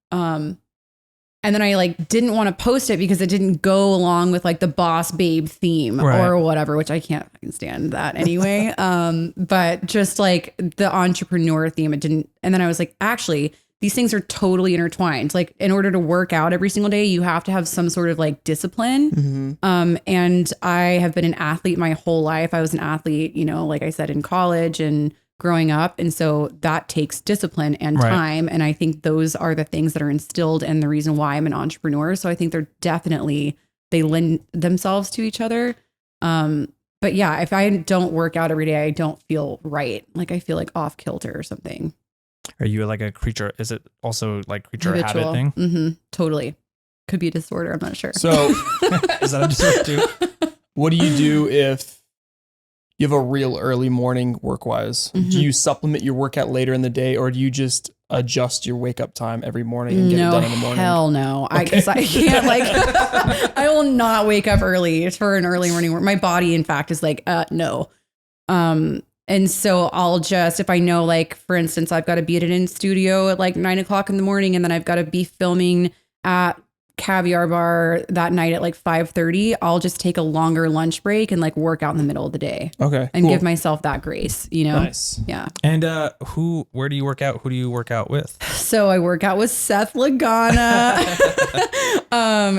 And then I like didn't want to post it because it didn't go along with like the boss babe theme Right. or whatever, which I can't fucking stand that anyway. But just like the entrepreneur theme, it didn't. And then I was like, actually, these things are totally intertwined. Like in order to work out every single day, you have to have some sort of like discipline. And I have been an athlete my whole life. I was an athlete, you know, like I said, in college and growing up. And so that takes discipline and time. And I think those are the things that are instilled and the reason why I'm an entrepreneur. So I think they lend themselves to each other. But yeah, if I don't work out every day, I don't feel right. Like I feel like off kilter or something. Are you like a creature? Is it also like creature Habitual. habit thing? Totally. Could be a disorder. I'm not sure. So Is that a disorder too? what do you do if you have a real early morning work-wise? Do you supplement your workout later in the day, or do you just adjust your wake-up time every morning and get it done in the morning? Hell no. Because I can't like, I will not wake up early for an early morning work. My body, in fact, is like, no. And so I'll just, if I know, like, for instance, I've got to be at an studio at like 9 o'clock in the morning, and then I've got to be filming at Caviar Bar that night at like 5:30, I'll just take a longer lunch break and like work out in the middle of the day. Okay. And give myself that grace, you know? Nice. Yeah. And where do you work out? Who do you work out with? So I work out with Seth Lagana.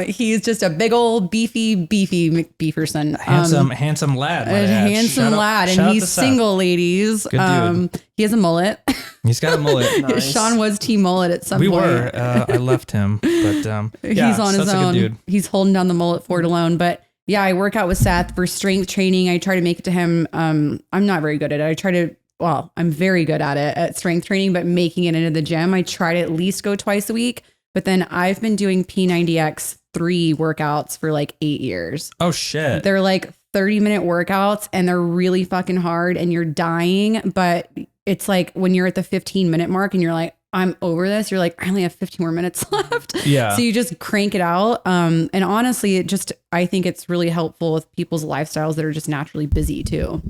He's just a big old beefy McBeeferson. Handsome lad. A handsome lad. And he's single, ladies. Good dude. He has a mullet. He's got a mullet. Nice. Sean was team mullet at some point. We were. I left him, but he's on his own. Dude. He's holding down the mullet fort alone. But yeah, I work out with Seth for strength training. I try to make it to him. I'm not very good at it. I'm very good at it at strength training, but making it into the gym, I try to at least go twice a week. But then I've been doing P90X3 workouts for like 8 years. Oh shit. They're like 30-minute workouts and they're really fucking hard and you're dying. But it's like when you're at the 15-minute mark and you're like, I'm over this. You're like, I only have 15 more minutes left. Yeah. So you just crank it out. And honestly, I think it's really helpful with people's lifestyles that are just naturally busy too.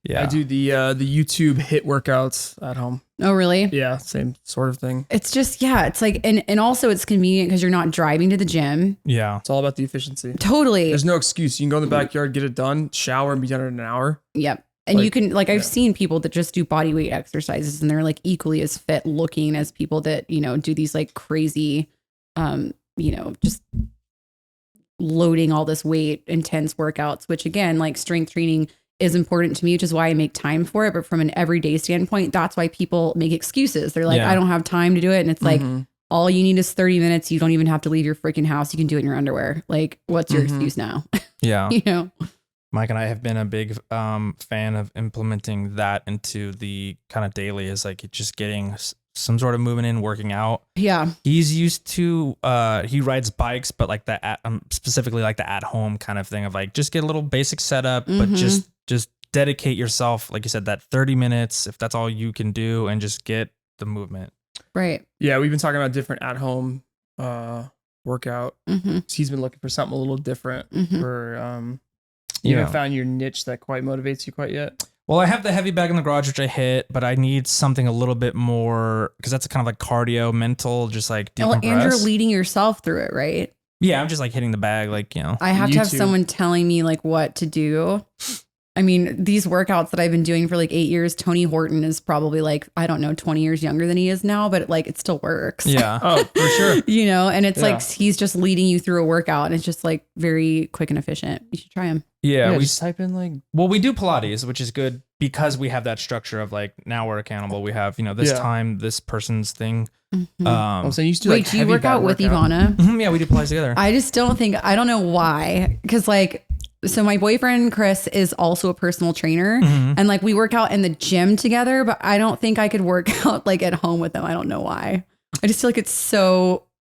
Yeah. I do the YouTube HIIT workouts at home. Oh, really? Yeah. Same sort of thing. It's just, it's like, and also it's convenient because you're not driving to the gym. Yeah. It's all about the efficiency. Totally. There's no excuse. You can go in the backyard, get it done, shower, and be done in an hour. Yep. And you can, like, I've seen people that just do body weight exercises and they're like equally as fit looking as people that, you know, do these like crazy, just loading all this weight, intense workouts, which again, like strength training is important to me, which is why I make time for it. But from an everyday standpoint, that's why people make excuses. They're like, I don't have time to do it. And it's like, all you need is 30 minutes. You don't even have to leave your freaking house. You can do it in your underwear. Like, what's your excuse now? Yeah. You know? Mike and I have been a big fan of implementing that into the kind of daily, is like just getting some sort of movement in, working out. Yeah. He's used to, he rides bikes, but like specifically like the at home kind of thing of like, just get a little basic setup, but just dedicate yourself, like you said, that 30 minutes, if that's all you can do, and just get the movement. Right. Yeah. We've been talking about different at home workout. He's been looking for something a little different for, you haven't found your niche that quite motivates you quite yet? Well, I have the heavy bag in the garage, which I hit, but I need something a little bit more, because that's kind of like cardio, mental, just like decompress. And you're leading yourself through it, right? Yeah, I'm just like hitting the bag, like, you know. I have to have someone telling me like what to do. I mean, these workouts that I've been doing for like 8 years, Tony Horton is probably like, I don't know, 20 years younger than he is now, but like it still works. Yeah. Oh, for sure. You know, and it's like he's just leading you through a workout and it's just like very quick and efficient. You should try him. Yeah, we just type in like, well, we do Pilates, which is good because we have that structure of like, now we're accountable. We have, you know, this time, this person's thing. I'm saying you used to wait, do you work out with Ivana? Yeah, we do Pilates together. I just I don't know why. Cause like, so my boyfriend, Chris, is also a personal trainer and like we work out in the gym together, but I don't think I could work out like at home with him. I don't know why. I just feel like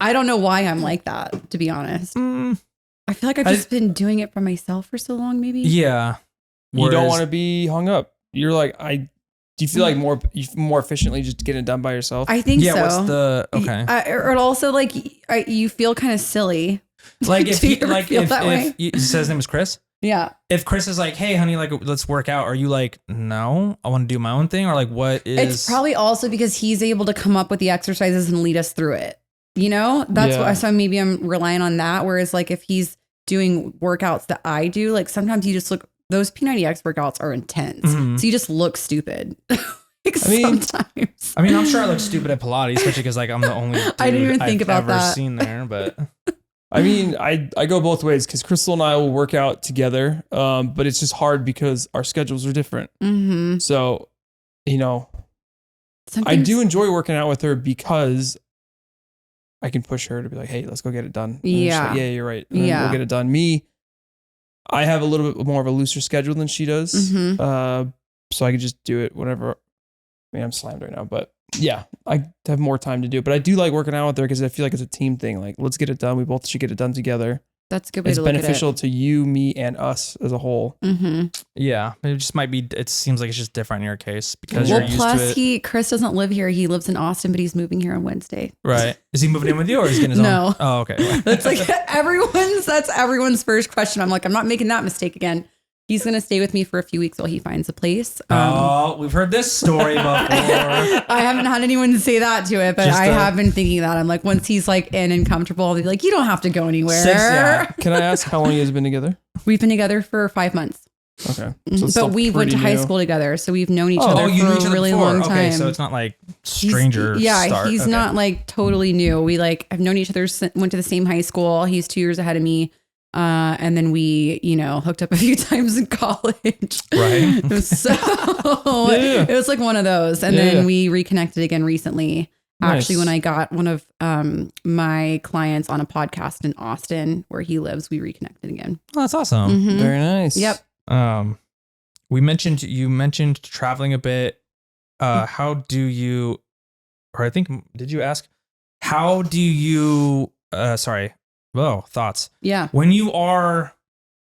I don't know why I'm like that, to be honest. I feel like I've just been doing it for myself for so long, maybe. Yeah. You don't want to be hung up. You're like, do you feel like more efficiently just getting it done by yourself? I think so. Yeah, what's the, okay. Or also like, you feel kind of silly. Like if he says his name is Chris? Yeah. If Chris is like, hey, honey, like, let's work out. Are you like, no, I want to do my own thing? Or like, what is... It's probably also because he's able to come up with the exercises and lead us through it. You know, that's why. So maybe I'm relying on that. Whereas like if he's doing workouts that I do, like sometimes you just look, those P90X workouts are intense. So you just look stupid. sometimes. I mean, I'm sure I look stupid at Pilates, especially because like I'm the only dude I didn't even think I've about ever that. seen there. But I mean, I go both ways because Crystal and I will work out together, but it's just hard because our schedules are different. Mm-hmm. So, you know, I do enjoy working out with her because I can push her to be like, hey, let's go get it done. And she's like, yeah, you're right. And then we'll get it done. Me, I have a little bit more of a looser schedule than she does. Mm-hmm. So I can just do it whenever. I mean, I'm slammed right now, but yeah, I have more time to do it. But I do like working out with her because I feel like it's a team thing. Like, let's get it done. We both should get it done together. That's a good way to look at it. It's beneficial to you, me, and us as a whole. Mm-hmm. yeah, it just might be. It seems like it's just different in your case because you're used to it. Chris doesn't live here. He lives in Austin, but he's moving here on Wednesday. Right? Is he moving in with you or is he getting his No. own? Oh, okay. That's like that's everyone's first question. I'm like, I'm not making that mistake again. He's going to stay with me for a few weeks while he finds a place. We've heard this story before. I haven't had anyone say that to it, but I have been thinking that. I'm like, once he's like in and comfortable, I'll be like, you don't have to go anywhere. Can I ask how long you guys been together? We've been together for 5 months. Okay. But we went to high school together, so we've known each other for a really long time. Okay, so it's not like stranger. He's not like totally new. We like have known each other, went to the same high school. He's 2 years ahead of me. And then we, hooked up a few times in college. Right. So it was like one of those. And then we reconnected again recently. Nice. Actually, when I got one of my clients on a podcast in Austin where he lives, we reconnected again. Oh, that's awesome. Mm-hmm. Very nice. Yep. You mentioned traveling a bit. How do you, or I think, did you ask, how do you, thoughts. Yeah. When you are,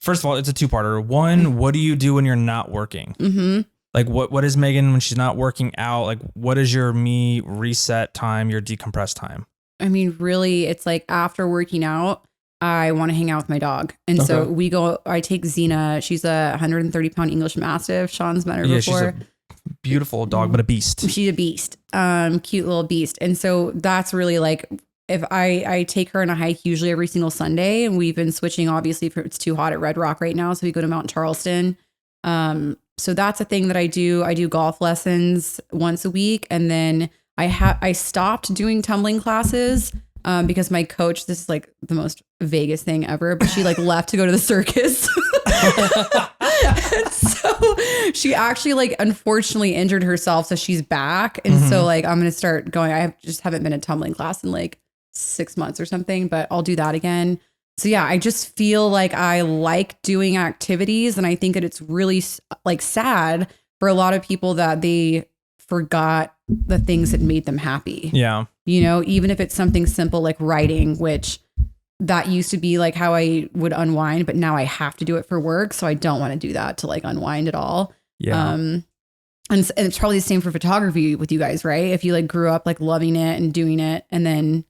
first of all, it's a two-parter. One, what do you do when you're not working? Mm-hmm. Like what is Megan when she's not working out? Like what is your me reset time, your decompress time? I mean, really, it's like after working out, I want to hang out with my dog. And so I take Xena. She's a 130-pound English Mastiff. Sean's met her before. She's a beautiful dog, but a beast. She's a beast. Cute little beast. And so that's really like, if I take her on a hike usually every single Sunday, and we've been switching, obviously, if it's too hot at Red Rock right now. So we go to Mount Charleston. So that's a thing that I do. I do golf lessons once a week. And then I stopped doing tumbling classes because my coach, this is like the most vaguest thing ever, but she like left to go to the circus. And so she actually like unfortunately injured herself. So she's back. And so like I'm going to start going. I just haven't been in tumbling class in like 6 months or something, but I'll do that again. So yeah, I just feel like I like doing activities, and I think that it's really like sad for a lot of people that they forgot the things that made them happy. Yeah. Even if it's something simple like writing, which that used to be like how I would unwind, but now I have to do it for work. So I don't want to do that to like unwind at all. Yeah. And it's probably the same for photography with you guys, right? If you like grew up like loving it and doing it, and then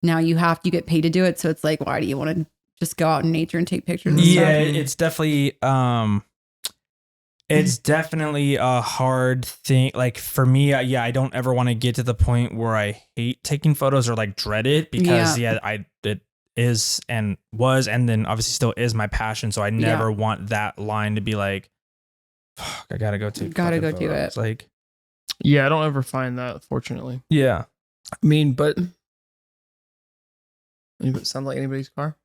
now you get paid to do it. So it's like, why do you want to just go out in nature and take pictures? Yeah, it's definitely, a hard thing. Like for me, I don't ever want to get to the point where I hate taking photos or like dread it because it is and was, and then obviously still is my passion. So I never want that line to be like, fuck, I gotta go do it. It's like, yeah, I don't ever find that, fortunately. Yeah. I mean, but it sounds like anybody's car.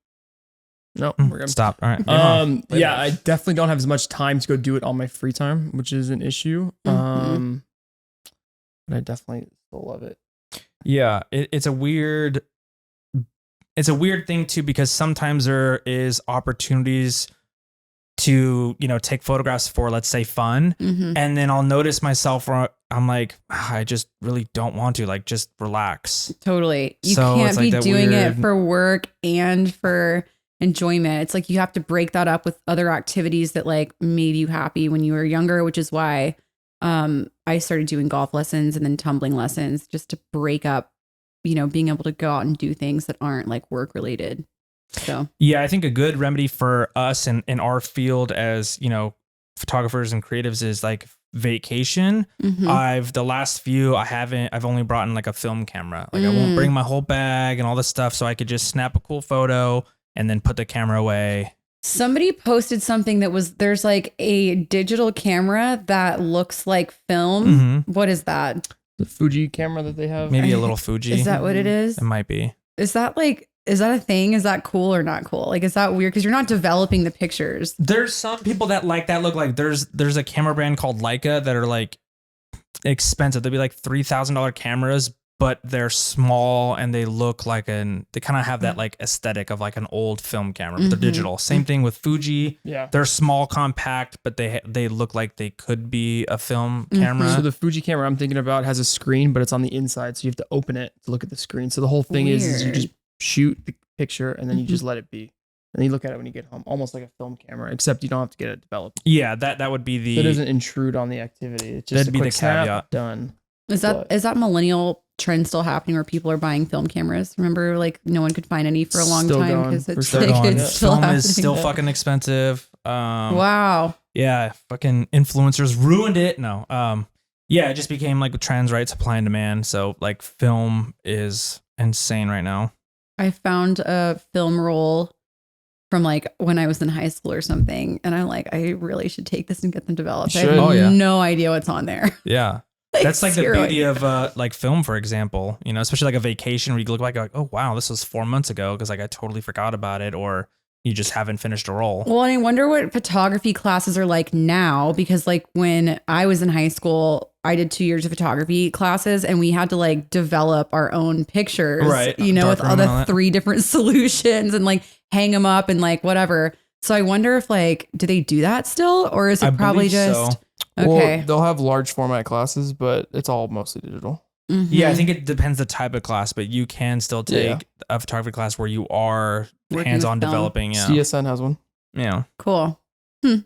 No, we're good. Stop. All right. I definitely don't have as much time to go do it on my free time, which is an issue. But I definitely still love it. Yeah, it's a weird thing too, because sometimes there is opportunities to, take photographs for, let's say, fun. And then I'll notice myself where I'm like, I just really don't want to, like, just relax. Totally. You can't be doing it for work and for enjoyment. It's like you have to break that up with other activities that like made you happy when you were younger, which is why I started doing golf lessons and then tumbling lessons, just to break up, being able to go out and do things that aren't like work related. So yeah, I think a good remedy for us in our field as, photographers and creatives is like vacation. I've only brought in like a film camera. Like I won't bring my whole bag and all this stuff, so I could just snap a cool photo and then put the camera away Somebody posted something that was, there's like a digital camera that looks like film. What is that? The Fuji camera that they have. Maybe a little Fuji. Is that what it is? It might be. Is that a thing? Is that cool or not cool? Like, is that weird? Because you're not developing the pictures. There's some people that like that look like there's a camera brand called Leica that are like expensive. They'll be like $3,000 cameras, but they're small and they look like they kind of have that like aesthetic of like an old film camera, but they're digital. Same thing with Fuji. Yeah. They're small, compact, but they look like they could be a film camera. So the Fuji camera I'm thinking about has a screen, but it's on the inside. So you have to open it to look at the screen. So the whole thing is you just shoot the picture and then you just let it be. And then you look at it when you get home, almost like a film camera, except you don't have to get it developed. Yeah, that would be the... So it doesn't intrude on the activity. It's just that'd be the caveat. Done. Is that millennial trend still happening where people are buying film cameras? Remember, like no one could find any for a long Still time going. because it's Still like going. it's still film happening. is still fucking expensive. Wow. Yeah, fucking influencers ruined it. No. Yeah, it just became like trends, right? Supply and demand. So like film is insane right now. I found a film roll from like when I was in high school or something, and I'm like, I really should take this and get them developed. I have no idea what's on there. Yeah. That's like the beauty of like film, for example, you know, especially like a vacation where you look back like, oh, wow, this was 4 months ago because like I totally forgot about it, or you just haven't finished a roll. Well, and I wonder what photography classes are like now, because like when I was in high school, I did 2 years of photography classes and we had to like develop our own pictures, right? You know, with all the 3 different solutions and like hang them up and like whatever. So I wonder if like, do they do that still, or is it probably just... So. Okay. Well, they'll have large format classes, but it's all mostly digital. Yeah, I think it depends the type of class, but you can still take a photography class where you are hands-on developing. Yeah. CSN has one. Yeah. Cool. So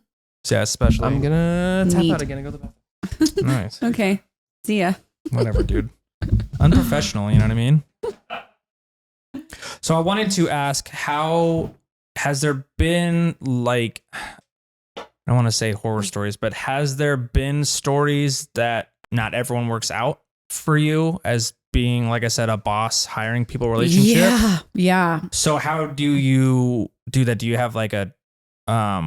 yeah, especially. I'm gonna tap out again and go to the bathroom. Nice. Okay. See ya. Whatever, dude. Unprofessional, you know what I mean? So I wanted to ask, how has there been like... I don't want to say horror stories, but has there been stories that not everyone works out for you as being, like I said, a boss hiring people relationship? Yeah. So how do you do that? Do you have like a,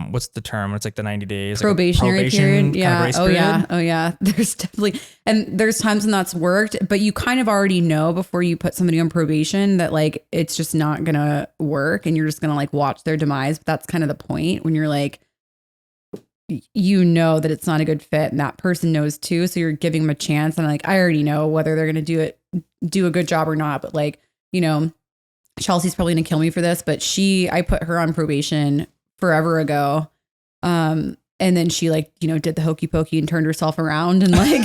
what's the term? It's like the 90 days. Probationary like period. Yeah. Kind of grace period? Oh yeah. There's definitely, and there's times when that's worked, but you kind of already know before you put somebody on probation that like, it's just not going to work and you're just going to like watch their demise. But that's kind of the point when you're like, you know that it's not a good fit and that person knows too. So you're giving them a chance. And like, I already know whether they're going to do a good job or not. But like, you know, Chelsea's probably going to kill me for this, but I put her on probation forever ago. And then she like, you know, did the hokey pokey and turned herself around and like,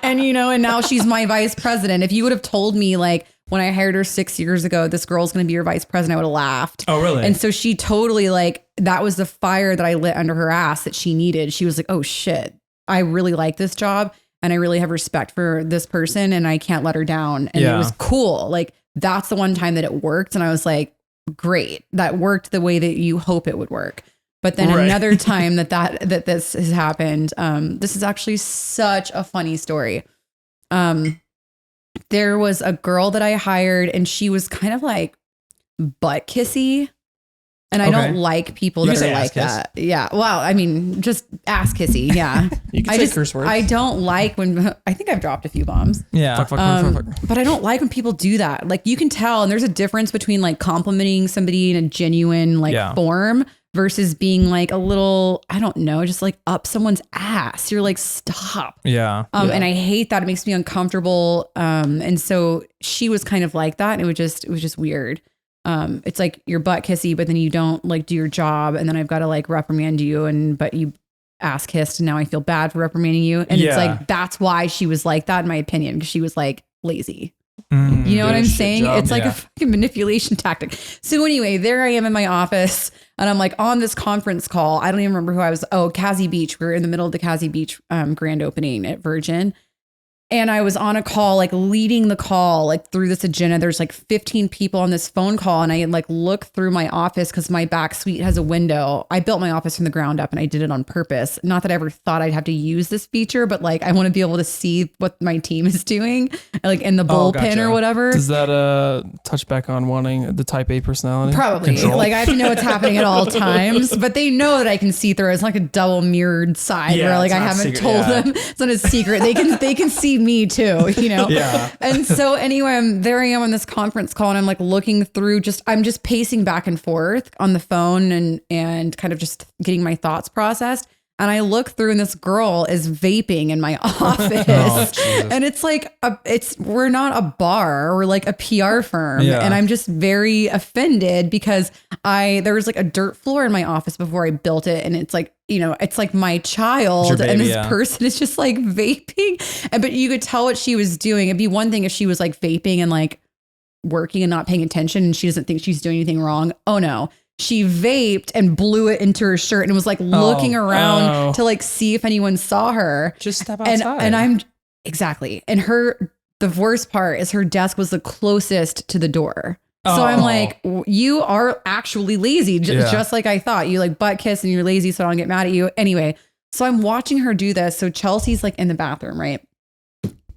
and you know, and now she's my vice president. If you would have told me like, when I hired her 6 years ago, this girl's going to be your vice president, I would have laughed. Oh, really? And so she totally like, that was the fire that I lit under her ass that she needed. She was like, oh shit, I really like this job and I really have respect for this person and I can't let her down. And it was cool. Like that's the one time that it worked. And I was like, great, that worked the way that you hope it would work. But then another time that this has happened, this is actually such a funny story. There was a girl that I hired and she was kind of like butt kissy. And I don't like people that are like that. Yeah. Well, I mean, just ass kissy. Yeah. You can say curse words. I don't like when, I think I've dropped a few bombs. Yeah. Fuck. But I don't like when people do that. Like you can tell, and there's a difference between like complimenting somebody in a genuine like form versus being like a little, I don't know, just like up someone's ass. You're like, stop. Yeah. And I hate that. It makes me uncomfortable. And so she was kind of like that. And it was just weird. It's like you're butt kissy, but then you don't like do your job. And then I've got to like reprimand you but you ass kissed. And now I feel bad for reprimanding you. And it's like, that's why she was like that in my opinion. Because she was like lazy. You know what I'm saying? Job. It's like a fucking manipulation tactic. So anyway, there I am in my office and I'm like on this conference call. I don't even remember who I was. Oh, Cassie Beach. We were in the middle of the Cassie Beach grand opening at Virgin. And I was on a call, like leading the call, like through this agenda. There's like 15 people on this phone call. And I like look through my office because my back suite has a window. I built my office from the ground up and I did it on purpose. Not that I ever thought I'd have to use this feature, but like I want to be able to see what my team is doing, like in the bullpen or whatever. Does that touch back on wanting the type A personality? Probably. Control? Like I have to know what's happening at all times, but they know that I can see through. It's like a double mirrored side where like I haven't told them. It's not a secret. They can see me too, you know? Yeah. And so anyway, there I am on this conference call and I'm like looking through I'm just pacing back and forth on the phone and kind of just getting my thoughts processed. And I look through and this girl is vaping in my office. And it's like, we're not a bar, we're like a PR firm. Yeah. And I'm just very offended because there was like a dirt floor in my office before I built it. And it's like, you know, it's like my child and this person is just like vaping. But you could tell what she was doing. It'd be one thing if she was like vaping and like working and not paying attention and she doesn't think she's doing anything wrong. Oh no. She vaped and blew it into her shirt and was like looking around to like see if anyone saw her. Just step outside. And I'm exactly. And the worst part is her desk was the closest to the door. So I'm like, you are actually lazy, just like I thought. You like butt kiss and you're lazy, so I don't get mad at you. Anyway, so I'm watching her do this. So Chelsea's like in the bathroom, right?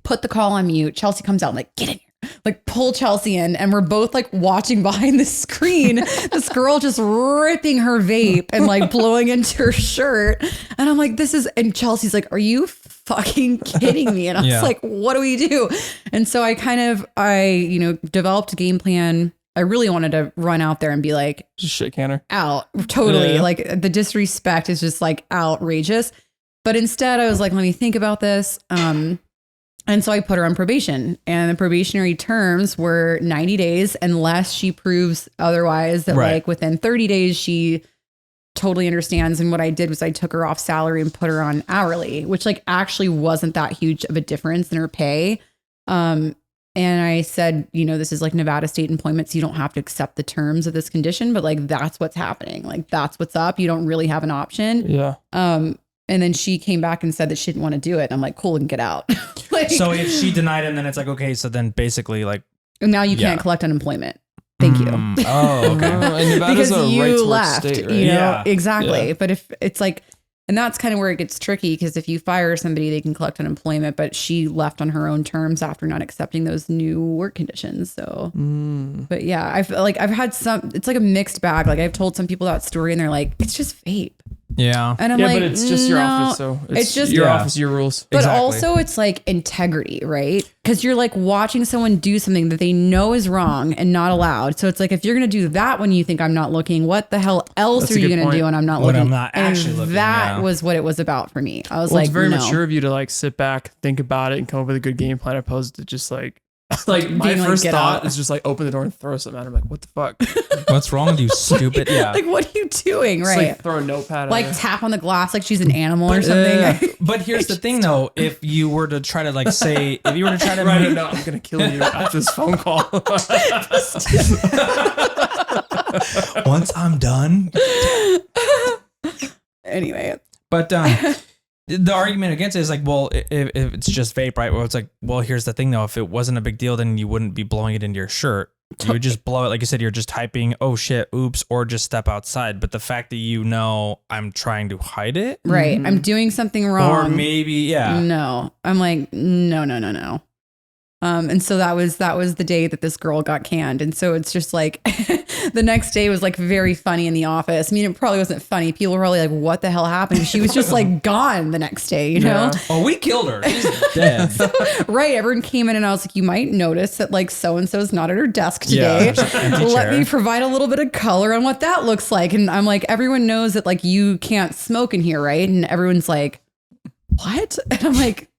Put the call on mute. Chelsea comes out, I'm like, get in here. Like pull Chelsea in and we're both like watching behind the screen, this girl just ripping her vape and like blowing into her shirt. And I'm like, and Chelsea's like, are you fucking kidding me? And I was like, what do we do? And so I developed a game plan. I really wanted to run out there and be like, just shit canner out. Totally. Yeah. Like the disrespect is just like outrageous. But instead I was like, let me think about this. And so I put her on probation and the probationary terms were 90 days unless she proves otherwise that like within 30 days, she totally understands. And what I did was I took her off salary and put her on hourly, which like actually wasn't that huge of a difference in her pay. And I said, you know, this is like Nevada state employment. So you don't have to accept the terms of this condition, but like, that's what's happening. Like that's what's up. You don't really have an option. Yeah. And then she came back and said that she didn't want to do it. And I'm like, cool, and get out. So if she denied him, then it's like, okay, so then basically like. Now you can't collect unemployment. Thank you. Oh, okay. Because you left, state, right? you know, exactly. Yeah. But if it's like, and that's kind of where it gets tricky because if you fire somebody, they can collect unemployment, but she left on her own terms after not accepting those new work conditions. So, but yeah, I've had it's like a mixed bag. Like I've told some people that story and they're like, it's just vape. Yeah. And I'm like, but it's just your office. So it's just your office, your rules. But also it's like integrity, right? Because you're like watching someone do something that they know is wrong and not allowed. So it's like, if you're going to do that when you think I'm not looking, what the hell else are you going to do when I'm not looking? I'm not actually looking. That was what it was about for me. I was it's very mature of you to like sit back, think about it and come up with a good game plan opposed to just like my first thought is just like open the door and throw something at him. Like, what the fuck? What's wrong with you, stupid? Yeah. Like, what are you doing? Right. Like throw a notepad at like tap on the glass like she's an animal or something. But here's the thing though, if you were to try to like say, if you were to try to no, I'm going to kill you after this phone call. Once I'm done. Anyway. But the argument against it is like, well, if it's just vape, right? Well, it's like, well, here's the thing though. If it wasn't a big deal, then you wouldn't be blowing it into your shirt. You would just blow it. Like you said, you're just typing, oh shit, oops, or just step outside. But the fact that you know I'm trying to hide it. Right. I'm doing something wrong. Or maybe, No. I'm like, no. And so that was the day that this girl got canned. And so it's just like the next day was like very funny in the office. I mean, it probably wasn't funny. People were probably like, what the hell happened? She was just like gone the next day, you know? Oh, we killed her. She's dead. Right. Everyone came in and I was like, you might notice that like so-and-so's not at her desk today. Let me provide a little bit of color on what that looks like. And I'm like, everyone knows that like you can't smoke in here, right? And everyone's like, what? And I'm like,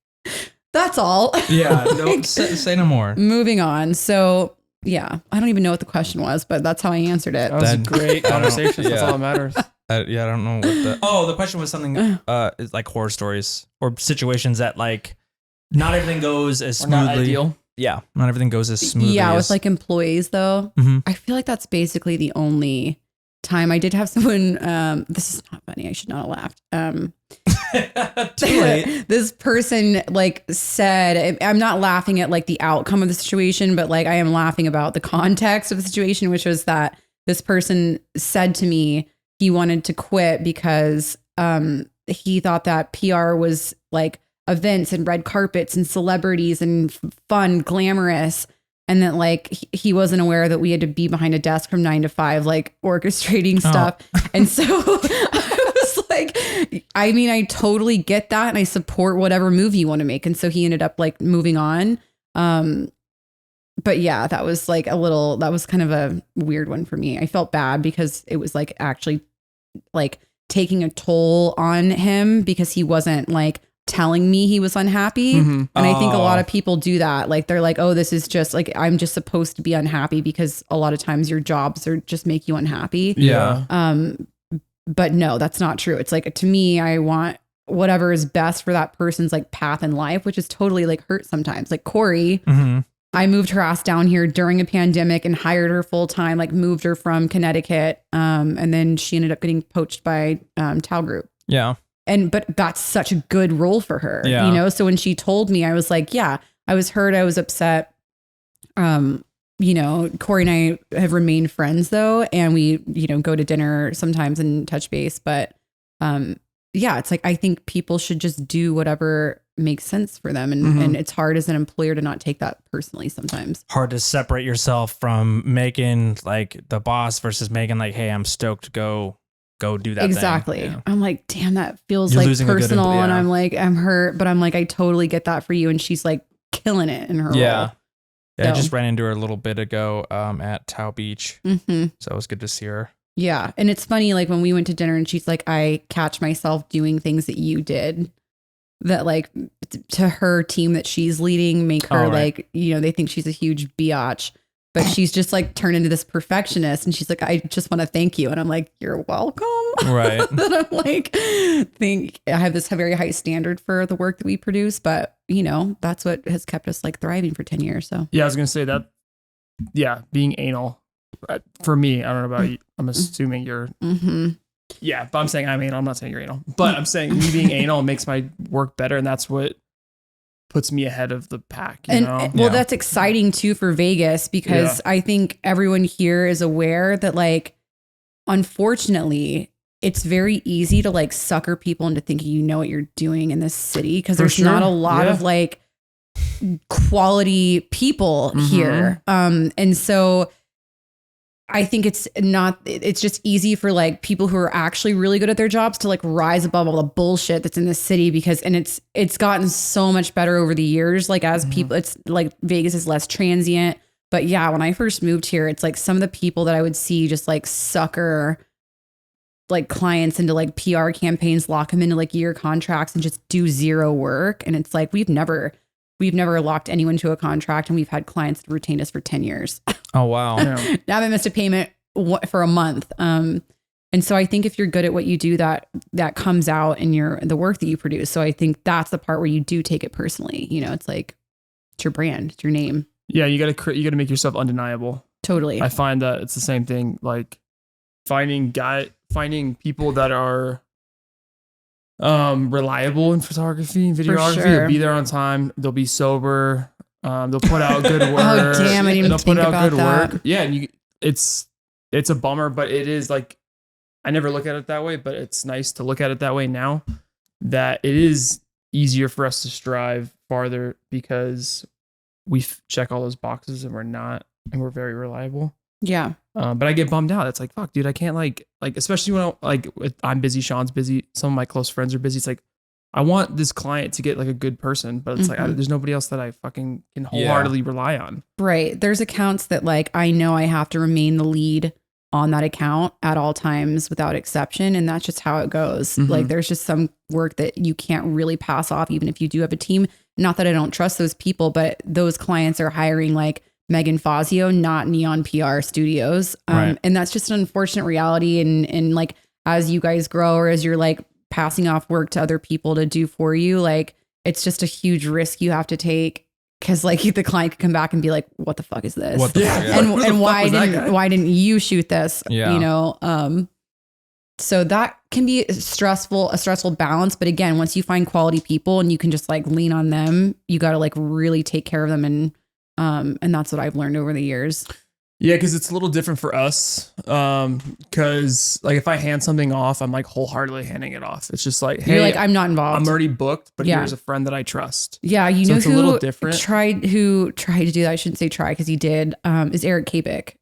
that's all. Yeah. No, say no more. Moving on. So yeah, I don't even know what the question was, but that's how I answered it. That was a great conversation. That's all that matters. I don't know what the question was something like horror stories or situations that like not everything goes as smoothly. Not ideal. Yeah. Not everything goes as smoothly. Yeah. With like employees though, I feel like that's basically the only time I did have someone, this is not funny. I should not have laughed. Too late. This person like said, I'm not laughing at like the outcome of the situation, but like I am laughing about the context of the situation, which was that this person said to me he wanted to quit because he thought that PR was like events and red carpets and celebrities and fun, glamorous. And that like he wasn't aware that we had to be behind a desk from 9 to 5, like orchestrating stuff. And so I was like, I mean, I totally get that. And I support whatever move you want to make. And so he ended up like moving on. But yeah, that was like that was kind of a weird one for me. I felt bad because it was like actually like taking a toll on him because he wasn't like telling me he was unhappy. And I think a lot of people do that. Like they're like, oh, this is just like, I'm just supposed to be unhappy because a lot of times your jobs are just make you unhappy. Yeah. But no, that's not true. It's like, to me, I want whatever is best for that person's like path in life, which is totally like hurt sometimes. Like Corey, I moved her ass down here during a pandemic and hired her full time, like moved her from Connecticut. And then she ended up getting poached by Tao Group. Yeah. But that's such a good role for her, Yeah. you know? So when she told me, I was like, yeah, I was hurt. I was upset. You know, Corey and I have remained friends though. And we, you know, go to dinner sometimes and touch base. But yeah, it's like, I think people should just do whatever makes sense for them. And it's hard as an employer to not take that personally sometimes. Hard to separate yourself from Megan, like the boss, versus Megan, like, hey, I'm stoked to go do that. Exactly. Thing. Yeah. I'm like, damn, that feels You're like losing a good personal. employee, And yeah. I'm like, I'm hurt, but I'm like, I totally get that for you. And she's like killing it in her role. Yeah. I So. just ran into her a little bit ago at Tao Beach. So it was good to see her. Yeah. And it's funny, like when we went to dinner and she's like, I catch myself doing things that you did that like to her team that she's leading make her like, you know, they think she's a huge biatch, but she's just like turned into this perfectionist. And she's like, I just want to thank you. And I'm like, you're welcome. Right. Then I'm like, I have this very high standard for the work that we produce, but you know, that's what has kept us like thriving for 10 years. So Yeah, I was going to say that. Yeah. Being anal for me, I don't know about you. I'm assuming you're, yeah, but I'm saying I'm anal. I'm not saying you're anal, but I'm saying me being anal makes my work better. And that's what puts me ahead of the pack, you know? Well, that's exciting too for Vegas because I think everyone here is aware that like, unfortunately, it's very easy to like sucker people into thinking you know what you're doing in this city because there's not a lot of like quality people here. And so I think it's just easy for like people who are actually really good at their jobs to like rise above all the bullshit that's in the city because it's gotten so much better over the years. Like as people, it's like Vegas is less transient. But yeah, when I first moved here, it's like some of the people that I would see just like sucker like clients into like PR campaigns, lock them into like year contracts and just do zero work. And it's like, we've never locked anyone to a contract and we've had clients that retained us for 10 years. Oh, wow. Now I haven't missed a payment for a month. And so I think if you're good at what you do, that comes out in the work that you produce. So I think that's the part where you do take it personally. You know, it's like, it's your brand, it's your name. Yeah. You got to make yourself undeniable. Totally. I find that it's the same thing. Like finding people that are reliable in photography and videography. sure. They'll be there on time. They'll be sober. They'll put out good work. Oh damn! I didn't even think about that. Yeah, and it's a bummer, but it is like I never look at it that way, but it's nice to look at it that way now. That it is easier for us to strive farther because we check all those boxes and we're very reliable. Yeah. But I get bummed out. It's like, fuck, dude, I can't like especially when I'm busy, Sean's busy, some of my close friends are busy. It's like, I want this client to get like a good person, but it's like, there's nobody else that I fucking can wholeheartedly rely on. Right. There's accounts that like, I know I have to remain the lead on that account at all times without exception. And that's just how it goes. Like there's just some work that you can't really pass off, even if you do have a team. Not that I don't trust those people, but those clients are hiring like Megan Fazio, not Neon PR Studios. Right. And that's just an unfortunate reality. And like, as you guys grow or as you're like passing off work to other people to do for you, like it's just a huge risk you have to take Cause like the client could come back and be like, what the fuck is this? What the fuck? Yeah. And why didn't you shoot this? Yeah. You know? So that can be a stressful balance. But again, once you find quality people and you can just like lean on them, you got to like really take care of them. And that's what I've learned over the years. Yeah, because it's a little different for us. Because like if I hand something off, I'm like wholeheartedly handing it off. It's just like, hey, You're like, I'm not involved. I'm already booked, but Yeah. here's a friend that I trust. Yeah, you So know it's a who little different. tried to do that. I shouldn't say try because he did. Is Eric Kapik.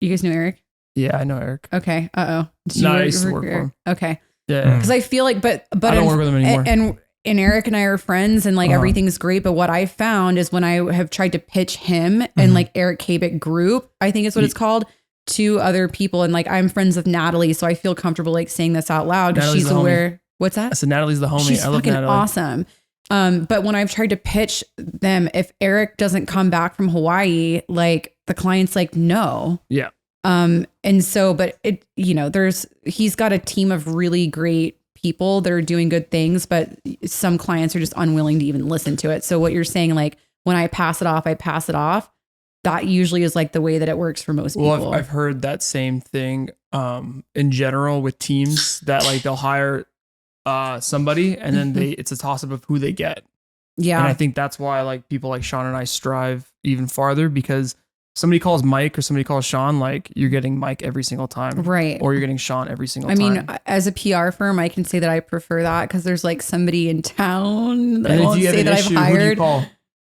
You guys know Eric? Yeah, I know Eric. Okay. No, I used to work for him. Okay. Yeah. Because I feel like, but I don't work with him anymore. And Eric and I are friends and like everything's great. But what I found is when I have tried to pitch him and like Eric Kapik group, I think is what it's called, to other people. And like, I'm friends with Natalie. So I feel comfortable like saying this out loud because she's aware. What's that? I said, Natalie's the homie. She's I love fucking Natalie. awesome. But when I've tried to pitch them, if Eric doesn't come back from Hawaii, like the client's like, no. Yeah. And so, but it, you know, he's got a team of really great people that are doing good things, but some clients are just unwilling to even listen to it. So what you're saying, like when I pass it off, that usually is like the way that it works for most people. Well, I've heard that same thing, in general with teams that like they'll hire, somebody and then it's a toss up of who they get. Yeah. And I think that's why like people like Sean and I strive even farther, because somebody calls Mike or somebody calls Sean, like you're getting Mike every single time. Right. Or you're getting Sean every single I time. mean, as a PR firm, I can say that I prefer that because there's like somebody in town that I won't say that I've hired. Who do you call?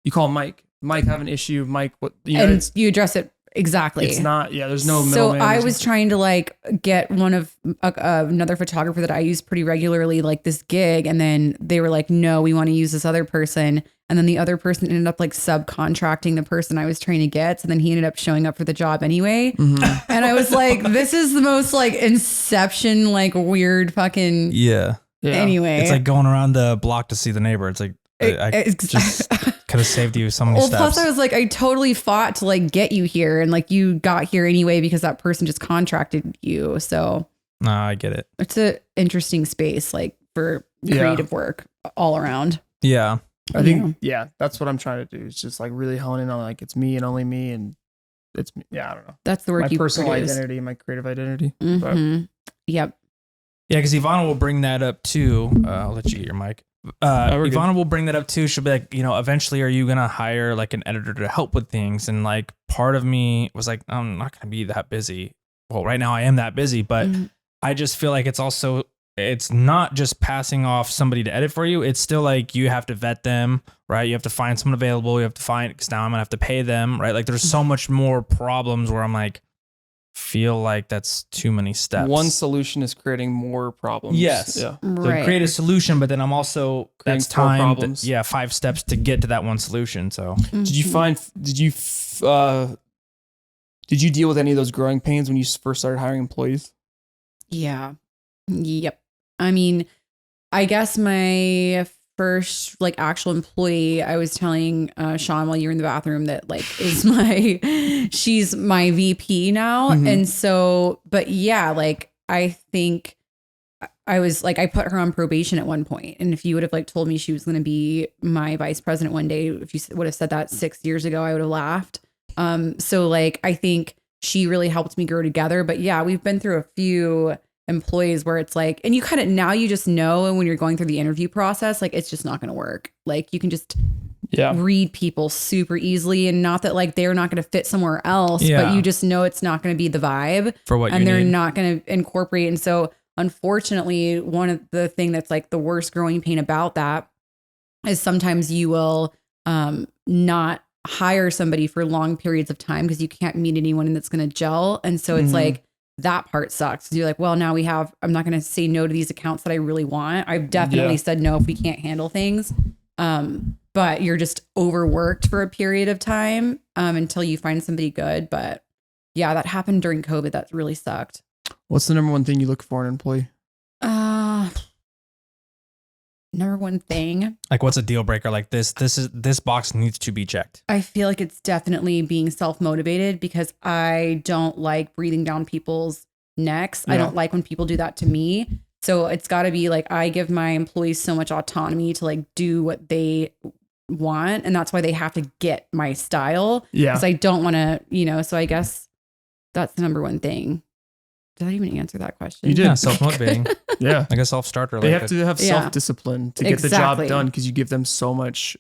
You call Mike. Mike have an issue. Mike, what? You know, and you address it exactly. It's not. Yeah, there's no. So middleman. I was trying to like get one of another photographer that I use pretty regularly, like this gig, and then they were like, "No, we want to use this other person." And then the other person ended up like subcontracting the person I was trying to get. So then he ended up showing up for the job anyway. Mm-hmm. And I was like, this is the most like Inception, like weird fucking. Yeah. Anyway. It's like going around the block to see the neighbor. It's like, I just could have saved you so many steps. Plus I was like, I totally fought to like get you here. And like you got here anyway because that person just contracted you. So. No, I get it. It's an interesting space like for creative work all around. Yeah. I think, that's what I'm trying to do. It's just like really hone in on like, it's me and only me. And it's, I don't know. That's the work my you personal produce. identity, my creative identity. Mm-hmm. Yep. Yeah. Because Ivana will bring that up too. I'll let you get your mic. Ivana will bring that up too. She'll be like, you know, eventually are you going to hire like an editor to help with things? And like part of me was like, I'm not going to be that busy. Well, right now I am that busy, but I just feel like it's not just passing off somebody to edit for you. It's still like you have to vet them, right? You have to find someone available. You have to find, because now I'm gonna have to pay them, right? Like there's so much more problems where I'm like, feel like that's too many steps. One solution is creating more problems. Yes. Yeah. Right. So create a solution, but then I'm also Creating that's four time. problems. 5 steps to get to that one solution. So Did you deal with any of those growing pains when you first started hiring employees? Yeah. Yep. I mean, I guess my first like actual employee, I was telling Sean while you were in the bathroom that like she's my VP now. Mm-hmm. And so, but yeah, like I think I was like, I put her on probation at one point. And if you would have like told me she was going to be my vice president one day, if you would have said that 6 years ago, I would have laughed. So like, I think she really helped me grow together. But yeah, we've been through a few employees where it's like, and you kind of, now you just know, and when you're going through the interview process, like it's just not going to work. Like you can just read people super easily, and not that like they're not going to fit somewhere else, but you just know it's not going to be the vibe for what and you they're need. not going to incorporate. And so unfortunately, one of the thing that's like the worst growing pain about that is sometimes you will not hire somebody for long periods of time because you can't meet anyone that's going to gel. And so it's like, that part sucks. You're like, well, now I'm not going to say no to these accounts that I really want. I've definitely said no if we can't handle things. But you're just overworked for a period of time until you find somebody good. But yeah, that happened during COVID. That really sucked. What's the number one thing you look for in an employee? Number one thing. Like what's a deal breaker? Like this box needs to be checked. I feel like it's definitely being self-motivated because I don't like breathing down people's necks. I don't like when people do that to me. So it's got to be like, I give my employees so much autonomy to like do what they want. And that's why they have to get my style. Yeah. Because I don't want to, so I guess that's the number one thing. Did I even answer that question? You did. Yeah, self-motivating. Yeah. Like a self-starter. They Like have to have self-discipline to get the job done because you give them so much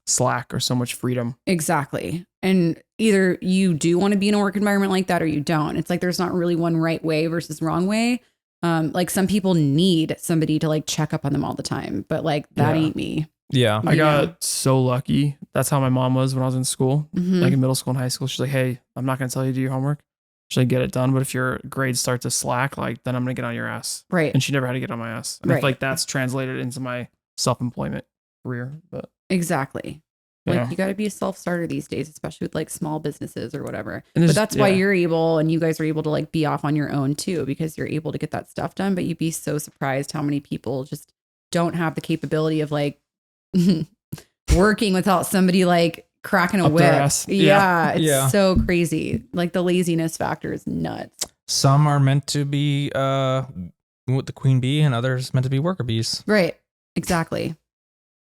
slack or so much freedom. Exactly. And either you do want to be in a work environment like that or you don't. It's like there's not really one right way versus wrong way. Like some people need somebody to like check up on them all the time, but like that ain't me. Yeah. I got so lucky. That's how my mom was when I was in school, like in middle school and high school. She's like, hey, I'm not going to tell you to do your homework. She's like, get it done. But if your grades start to slack, like then I'm going to get on your ass. Right. And she never had to get on my ass. And I feel like that's translated into my self-employment career. But exactly. Like yeah. you got to be a self-starter these days, especially with like small businesses or whatever. And but that's why you're able and you guys are able to like be off on your own too, because you're able to get that stuff done. But you'd be so surprised how many people just don't have the capability of like working without somebody like cracking a whip. Yeah. It's so crazy. Like the laziness factor is nuts. Some are meant to be with the queen bee and others meant to be worker bees. Right. Exactly.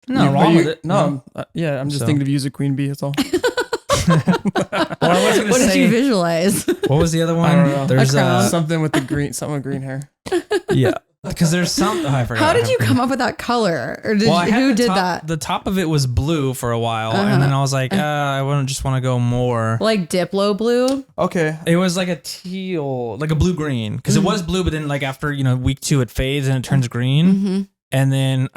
No wrong with it. No. I'm just thinking of you as a queen bee. That's all. What did you visualize? What was the other one? I don't know. There's something with the green, something with green hair. Yeah. Because there's some. I forgot. How did you come up with that color? Or who did that? The top of it was blue for a while, and then I was like, I just want to go more like Diplo blue. Okay. It was like a teal, like a blue green, because it was blue, but then like after week 2 it fades and it turns green, and then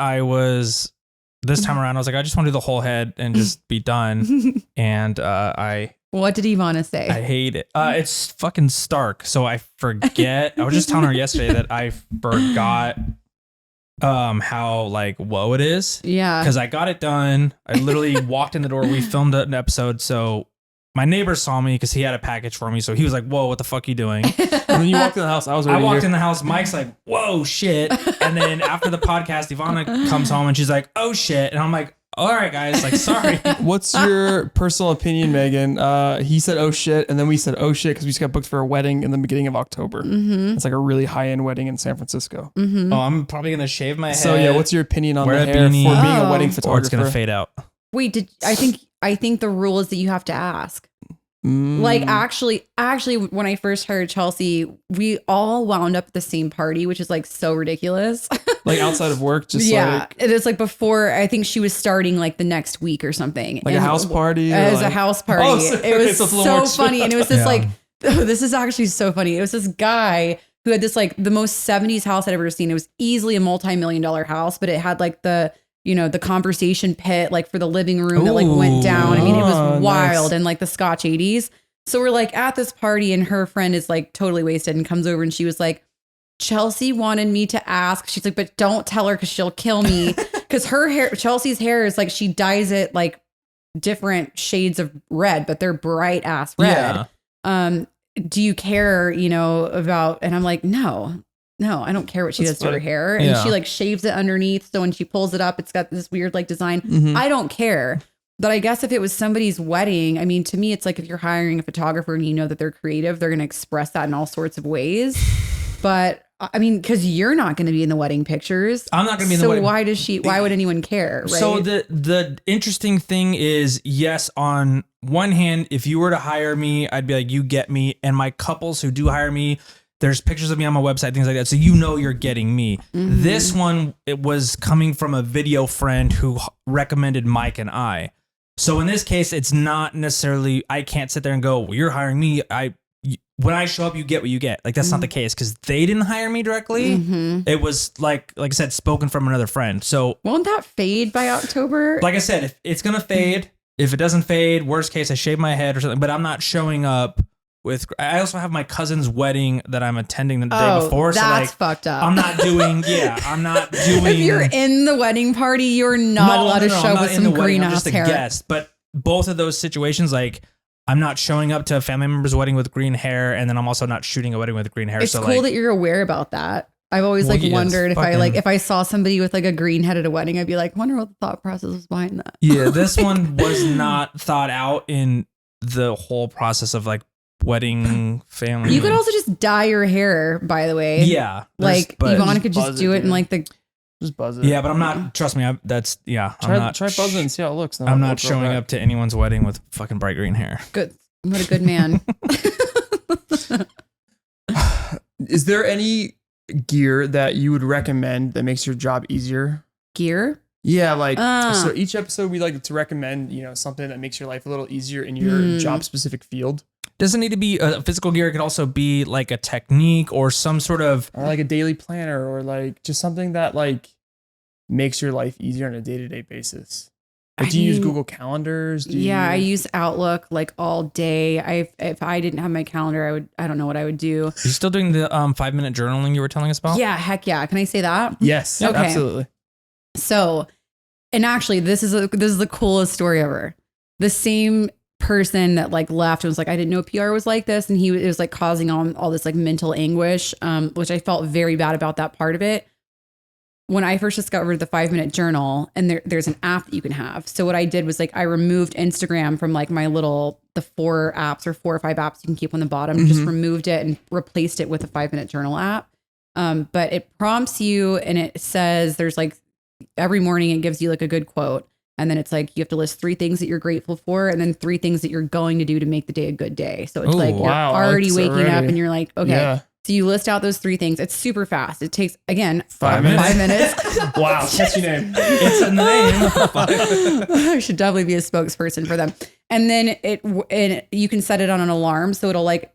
this time around I was like, I just want to do the whole head and just be done, and What did Ivana say? I hate it. It's fucking stark. So I forget. I was just telling her yesterday that I forgot how like whoa it is. Yeah. Because I got it done. I literally walked in the door. We filmed an episode. So my neighbor saw me because he had a package for me. So he was like, whoa, what the fuck are you doing? And then you walked in the house. I walked in the house. Mike's like, whoa, shit. And then after the podcast, Ivana comes home and she's like, oh shit. And I'm like, all right, guys, like, sorry. What's your personal opinion, Megan? He said, oh shit. And then we said, oh shit, because we just got booked for a wedding in the beginning of October. It's like a really high-end wedding in San Francisco. Oh, I'm probably going to shave my head. So yeah, what's your opinion on the hair for being a wedding photographer? Or it's going to fade out. Wait, I think the rule is that you have to ask. Like actually, when I first hired Chelsea, we all wound up at the same party, which is like so ridiculous. Like outside of work, just it is like before. I think she was starting like the next week or something. Like a house party. It was a house party. Oh, so, it was so funny, and it was this like, oh, this is actually so funny. It was this guy who had this like the most 70s house I'd ever seen. It was easily a multi-million-dollar house, but it had like the conversation pit like for the living room that like went down. I mean, it was wild and like the Scotch 80s. So we're like at this party and her friend is like totally wasted and comes over and she was like, Chelsea wanted me to ask. She's like, but don't tell her because she'll kill me. Because Chelsea's hair is like, she dyes it like different shades of red, but they're bright ass red. Yeah. Do you care, about, and I'm like, no, I don't care what she does to her hair. And she like shaves it underneath. So when she pulls it up, it's got this weird like design. I don't care. But I guess if it was somebody's wedding, I mean, to me, it's like if you're hiring a photographer and you know that they're creative, they're going to express that in all sorts of ways. But I mean, because you're not going to be in the wedding pictures. I'm not going to be in the wedding. So why would anyone care? Right? So the interesting thing is, yes, on one hand, if you were to hire me, I'd be like, you get me. And my couples who do hire me, there's pictures of me on my website, things like that. So you're getting me. This one, it was coming from a video friend who recommended Mike and I. So in this case, it's not necessarily, I can't sit there and go, well, you're hiring me. When I show up, you get what you get. Like, that's not the case because they didn't hire me directly. It was like I said, spoken from another friend. So won't that fade by October? Like I said, if it's going to fade, if it doesn't fade, worst case, I shave my head or something, but I'm not showing up with, I also have my cousin's wedding that I'm attending the day before. That's so fucked up. I'm not doing. If you're in the wedding party, you're not allowed to show with some green ass hair. I'm just a guest. But both of those situations, like, I'm not showing up to a family member's wedding with green hair, and then I'm also not shooting a wedding with green hair. It's cool that you're aware about that. I've always wondered if I saw somebody with like a green head at a wedding, I'd be like, wonder what the thought process was behind that. Yeah, this one was not thought out in the whole process of like wedding family. You could also just dye your hair, by the way. Yeah. Like Ivana could just do it in like the Just buzz it. Yeah, but I'm not. Trust me. I'm not. Try buzzing and see how it looks. I'm not showing up to anyone's wedding with fucking bright green hair. Good. What a good man. Is there any gear that you would recommend that makes your job easier? Gear? Yeah, like so each episode we like to recommend, something that makes your life a little easier in your job specific field. Doesn't need to be a physical gear. It could also be like a technique or some sort of or like a daily planner or like just something that like makes your life easier on a day-to-day basis. Like, do you use Google Calendars? I use Outlook like all day. If I didn't have my calendar, I don't know what I would do. Are you still doing the 5-minute journaling you were telling us about? Yeah, heck yeah. Can I say that? Yes, okay. Absolutely. So, and actually this is the coolest story ever. The same person that like left and was like, I didn't know PR was like this. And it was like causing all this like mental anguish, which I felt very bad about that part of it. When I first discovered the 5-minute journal, and there's an app that you can have. So what I did was like, I removed Instagram from like the 4 or 5 apps you can keep on the bottom, just removed it and replaced it with a 5-minute journal app. But it prompts you and it says there's like every morning it gives you like a good quote. And then it's like, you have to list 3 things that you're grateful for and then 3 things that you're going to do to make the day a good day. So it's you're already waking up and you're like, okay. Yeah. So you list out those 3 things. It's super fast. It takes, again, 5 minutes. 5 minutes. Wow. Catchy name. It's in the name. I should definitely be a spokesperson for them. And then you can set it on an alarm. So it'll like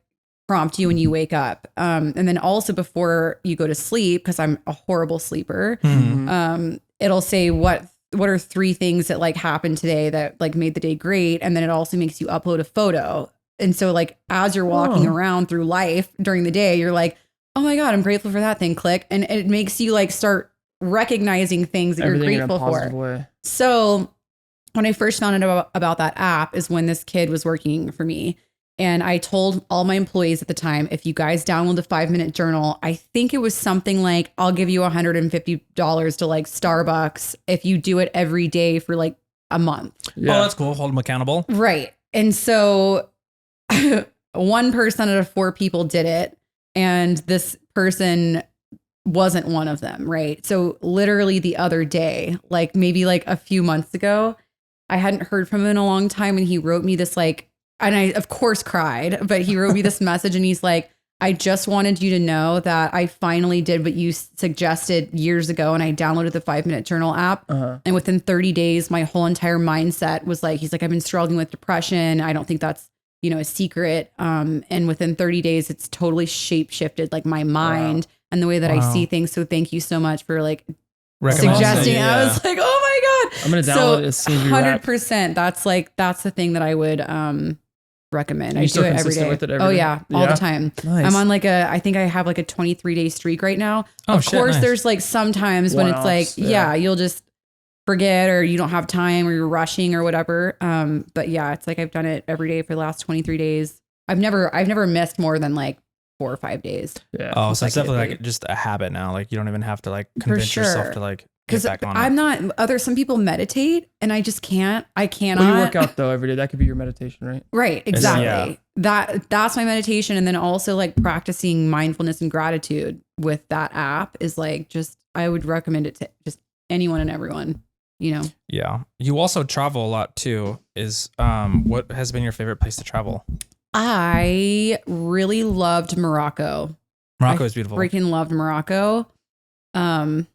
prompt you when you wake up. And then also before you go to sleep, because I'm a horrible sleeper, it'll say what are 3 things that like happened today that like made the day great. And then it also makes you upload a photo. And so like, as you're walking around through life during the day, you're like, oh my God, I'm grateful for that thing. Click. And it makes you like start recognizing things that you're grateful for. So when I first found out about that app is when this kid was working for me. And I told all my employees at the time, if you guys download the 5-minute journal, I think it was something like, I'll give you $150 to like Starbucks if you do it every day for like a month. Yeah. Oh, that's cool. Hold them accountable. Right. And so 1 person out of 4 people did it. And this person wasn't one of them. Right. So literally the other day, like maybe like a few months ago, I hadn't heard from him in a long time. And he wrote me this like, and I of course cried, but he wrote me this message and he's like, I just wanted you to know that I finally did what you suggested years ago. And I downloaded the 5-minute journal app. And within 30 days, my whole entire mindset was like, he's like, I've been struggling with depression. I don't think that's, a secret. And within 30 days, it's totally shape shifted like my mind and the way that I see things. So thank you so much for like suggesting. Yeah. I was like, oh my God. I'm going to download it. So 100%. That's the thing that I would, recommend. I do it every day. With it every day? Yeah, all the time. Nice. I'm on like I think I have like a 23-day streak right now. Of course, nice. There's like sometimes when it's like, you'll just forget or you don't have time or you're rushing or whatever. But yeah, it's like I've done it every day for the last 23 days. I've never missed more than like 4 or 5 days. Yeah. Oh, so it's definitely like just a habit now. Like you don't even have to like convince yourself to like get back on it. Some people meditate and I just can't. I cannot. Well, you work out though every day. That could be your meditation, right? Right. Exactly. That's my meditation. And then also like practicing mindfulness and gratitude with that app is like I would recommend it to just anyone and everyone, Yeah. You also travel a lot too. What has been your favorite place to travel? I really loved Morocco. Morocco is beautiful. Freaking loved Morocco. And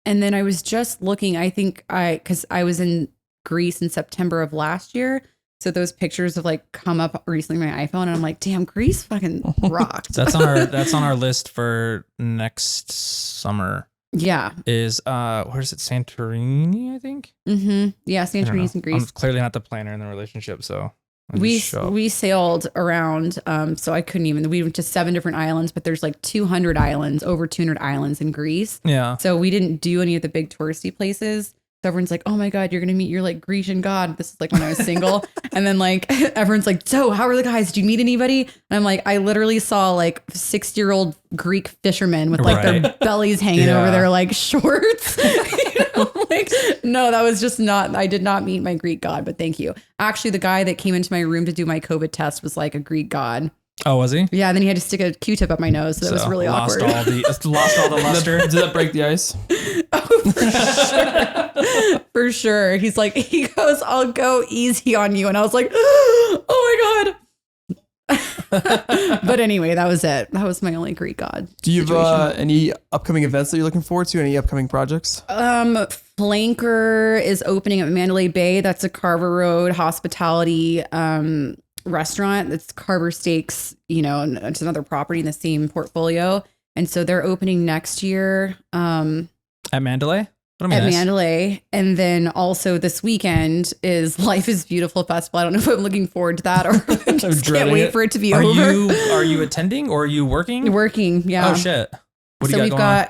then I was just looking, because I was in Greece in September of last year. So those pictures have like come up recently on my iPhone and I'm like, damn, Greece fucking rocked. That's on our list for next summer. Yeah. Is where is it? Santorini, I think. Mm-hmm. Yeah, Santorini's in Greece. I'm clearly not the planner in the relationship, so we sailed around, so I couldn't even. We went to 7 different islands, but there's like 200 islands, over 200 islands in Greece. Yeah. So we didn't do any of the big touristy places. So everyone's like, oh my God, you're going to meet your like Grecian god. This is like when I was single. And then like, everyone's like, so how are the guys? Did you meet anybody? And I'm like, I literally saw like 60-year-old Greek fishermen with like their bellies hanging over their like shorts. Like, no, that was just I did not meet my Greek god, but thank you. Actually, the guy that came into my room to do my COVID test was like a Greek god. Oh, was he? Yeah, and then he had to stick a Q-tip up my nose, so that was really awkward. Lost all the luster. Did that break the ice? Oh, For sure. He goes, I'll go easy on you. And I was like, oh my God. But anyway, that was it. That was my only Greek god. Do you have any upcoming events that you're looking forward to? Any upcoming projects? Flanker is opening at Mandalay Bay. That's a Carver Road hospitality restaurant. That's Carver Steaks, and it's another property in the same portfolio. And so they're opening next year. At Mandalay? Mandalay. And then also this weekend is Life is Beautiful Festival. I don't know if I'm looking forward to that or I just can't wait for it to be over. Are you attending or are you working? Working, yeah. Oh, shit. What do you we've got,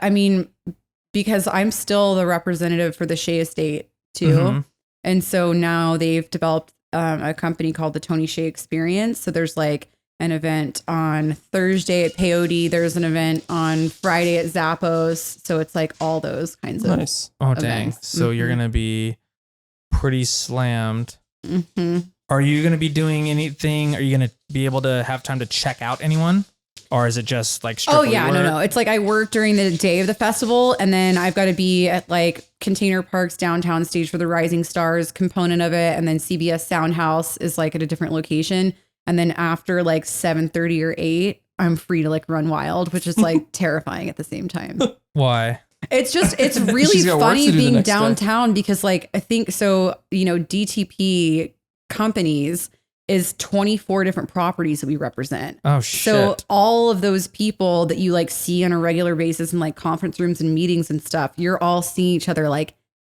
because I'm still the representative for the Shea Estate too. Mm-hmm. And so now they've developed a company called the Tony Shea Experience. So there's an event on Thursday at Peyote. There's an event on Friday at Zappos. So it's all those kinds of nice. Oh, dang. So you're going to be pretty slammed. Mm-hmm. Are you going to be doing anything? Are you going to be able to have time to check out anyone? Or is it just strictly Oh, yeah. work? No. It's I work during the day of the festival. And then I've got to be at Container Park's downtown stage for the Rising Stars component of it. And then CBS Soundhouse is at a different location. And then after 7:30 or 8, I'm free to run wild, which is terrifying at the same time. Why? It's really funny being downtown because I think so, DTP companies is 24 different properties that we represent. Oh, shit. So all of those people that you see on a regular basis in conference rooms and meetings and stuff, you're all seeing each other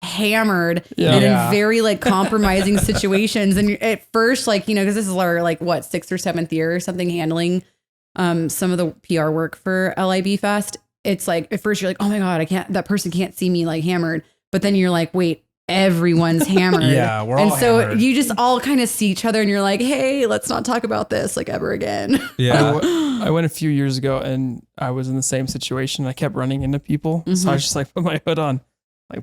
hammered and in very compromising situations. And at first, because this is our 6th or 7th year or something handling some of the PR work for LIB Fest. It's at first you're oh my God, that person can't see me hammered. But then you're wait, everyone's hammered. Yeah, we're all hammered. You just all kind of see each other and you're hey, let's not talk about this ever again. Yeah. I went a few years ago and I was in the same situation. I kept running into people. Mm-hmm. So I just put my hood on.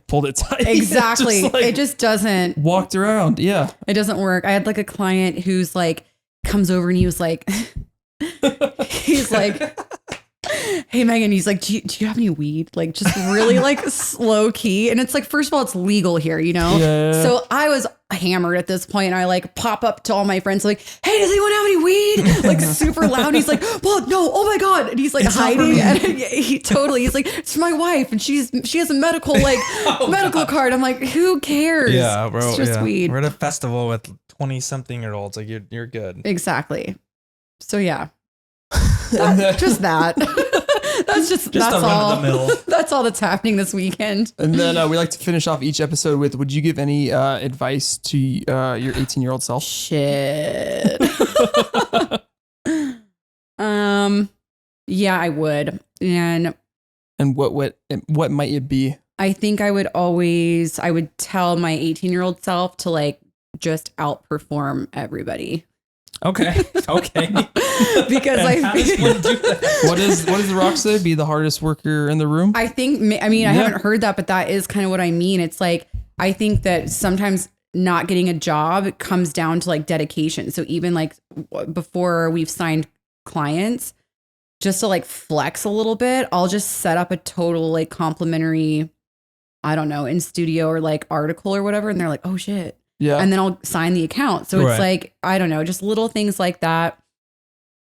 Pulled it tight. Exactly. It just doesn't. Walked around. Yeah. It doesn't work. I had a client who's comes over and he was he's hey, Megan, he's do you have any weed? Just really slow key. And it's first of all, it's legal here, Yeah. So I was hammered at this point. And I pop up to all my friends hey, does anyone have any weed? Super loud. And he's well, no, oh my God. And he's hiding. And he's it's for my wife. And she has a medical, medical card. I'm who cares? Yeah, bro. It's just weed. We're at a festival with 20-something-year-olds. You're good. Exactly. So yeah. Just that. That's all. That's all that's happening this weekend. And then we like to finish off each episode with: would you give any advice to your 18-year-old self? Shit. Yeah, I would. And what might it be? I think I would tell my 18-year-old self to just outperform everybody. Okay. Because what does The Rock say? Be the hardest worker in the room? I think, I haven't heard that, but that is kind of what I mean. It's I think that sometimes not getting a job comes down to dedication. So even before we've signed clients, just to flex a little bit, I'll just set up a total complimentary, I don't know, in studio or article or whatever. And they're oh shit. Yeah. And then I'll sign the account. So it's I don't know, just little things like that.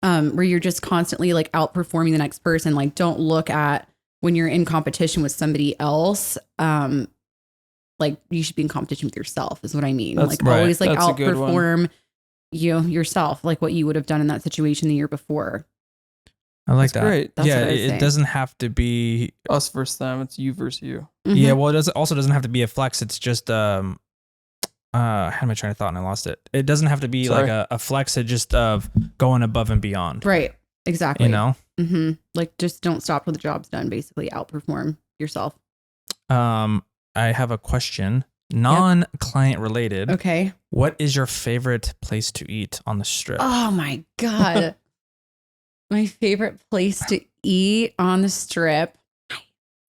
Where you're just constantly outperforming the next person. Don't look at when you're in competition with somebody else. You should be in competition with yourself is what I mean. That's always That's outperform yourself, what you would have done in that situation the year before. I like That's that. Great. That's it doesn't have to be us versus them. It's you versus you. Mm-hmm. Yeah. Well, it also doesn't have to be a flex. It's just, how am I trying to thought and I lost it? It doesn't have to be a flex. It just of going above and beyond. Right. Exactly. Mm-hmm. Just don't stop till the job's done. Basically outperform yourself. I have a question, non-client related. Okay. What is your favorite place to eat on the Strip? Oh my God. My favorite place to eat on the Strip.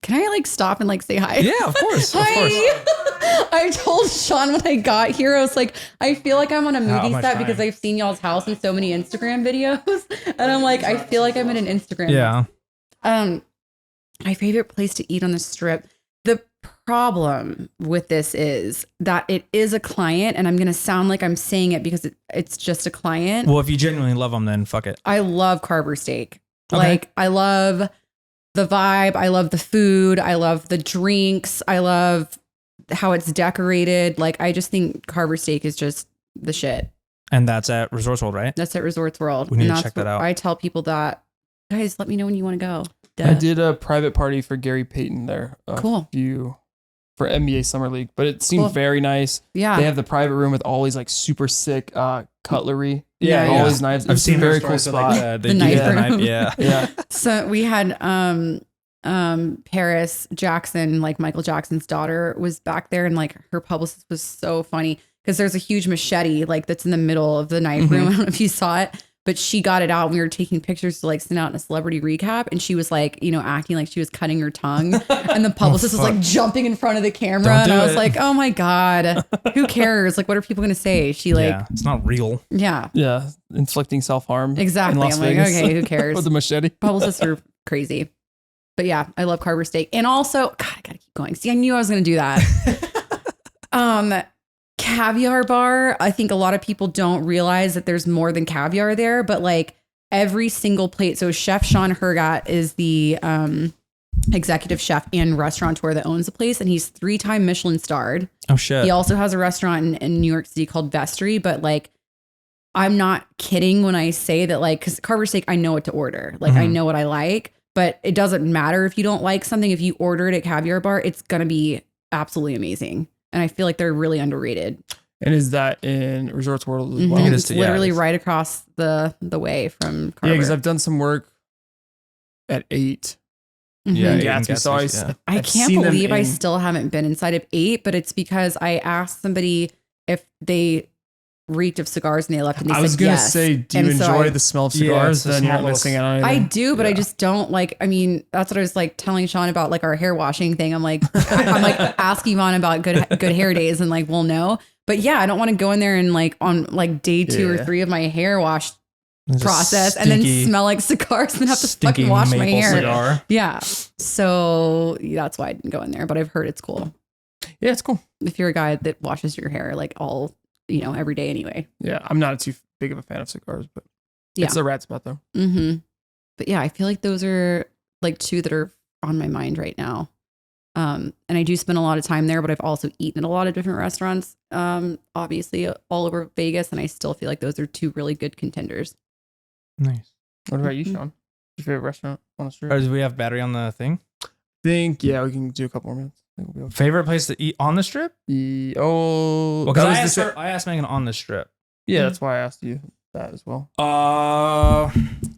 Can I stop and say hi? Yeah, of course. Of course. I told Sean when I got here, I was I feel like I'm on a movie set because I've seen y'all's house in so many Instagram videos. And I'm I feel like I'm in an Instagram. Yeah. My favorite place to eat on the Strip. The problem with this is that it is a client, and I'm going to sound like I'm saying it because it's just a client. Well, if you genuinely love them, then fuck it. I love Carver Steak. Okay. Like, I love the vibe. I love the food. I love the drinks. I love how it's decorated. Like, I just think Carver Steak is just the shit. And that's at Resorts World, right? That's at Resorts World. We need And to check that out. I tell people that, guys, let me know when you want to go. I did a private party for Gary Payton there. Cool. For NBA Summer League, but it seemed very nice. Yeah. They have the private room with all these like super sick cutlery. Yeah, all yeah. these knives. I've seen very her cool stories, spot. they The do knife that room. Yeah. Yeah. So we had Paris Jackson, like Michael Jackson's daughter, was back there, and like her publicist was so funny because there's a huge machete like that's in the middle of the knife room. I don't know if you saw it, but she got it out. We were taking pictures to like send out in a celebrity recap, and she was like, you know, acting like she was cutting her tongue, and the publicist was like jumping in front of the camera, and I was like, oh my god, who cares? Like, what are people gonna say? She like, Yeah, it's not real. yeah, Inflicting self-harm. exactly. In Las I'm like, Vegas. okay, who cares? With the machete. Publicists are crazy. But yeah, I love Carver Steak. And also, God, I gotta keep going. See, I knew I was gonna do that. Caviar bar. I think a lot of people don't realize that there's more than caviar there, but like every single plate. So Chef Sean Hergat is the executive chef and restaurateur that owns the place, and he's 3-time Michelin starred. Oh shit. He also has a restaurant in New York City called Vestry, but like, I'm not kidding when I say that, like, because Carver Steak, I know what to order. Like, I know what I like, but it doesn't matter if you don't like something. If you order it at Caviar Bar, it's going to be absolutely amazing. And I feel like they're really underrated. And is that in Resorts World as well? Mhm. It It's is, literally it is. right across the way from Carver. Yeah, because I've done some work at 8. Mhm. Yeah, in Eight in Gatsby. So Gatsby, yeah. I I've can't seen them believe I in- still haven't been inside of 8, but it's because I asked somebody if they reeked of cigars and they left, and they I said was gonna yes. say, do you And so enjoy I- the smell of Yeah, cigars? it's a Then you're small not little missing out on I anything. do, but I just don't like, I mean, that's what I was like telling Sean about, like our hair washing thing. I'm like, I'm like asking Yvonne about good hair days, and like, we'll know. But yeah, I don't want to go in there and like on like day 2 or 3 of my hair wash It's a process and then smell like cigars and have to fucking wash my maple hair. cigar. Yeah. So that's why I didn't go in there, but I've heard it's cool. Yeah, it's cool. If you're a guy that washes your hair like all, you know, every day anyway. Yeah, I'm not too big of a fan of cigars, but Yeah. it's a rat spot though. Mm-hmm. But yeah, I feel like those are like 2 that are on my mind right now. And I do spend a lot of time there, but I've also eaten at a lot of different restaurants, obviously all over Vegas. And I still feel like those are 2 really good contenders. Nice. What about you, Mhm. Sean? Your favorite restaurant on the street? Do we have battery on the thing? think, yeah, we can do a couple more minutes. I think we'll be okay. Favorite place to eat on the strip? Oh, Well, because that I, was the asked sa- her- I asked Megan on the strip. yeah, that's why I asked you that as well.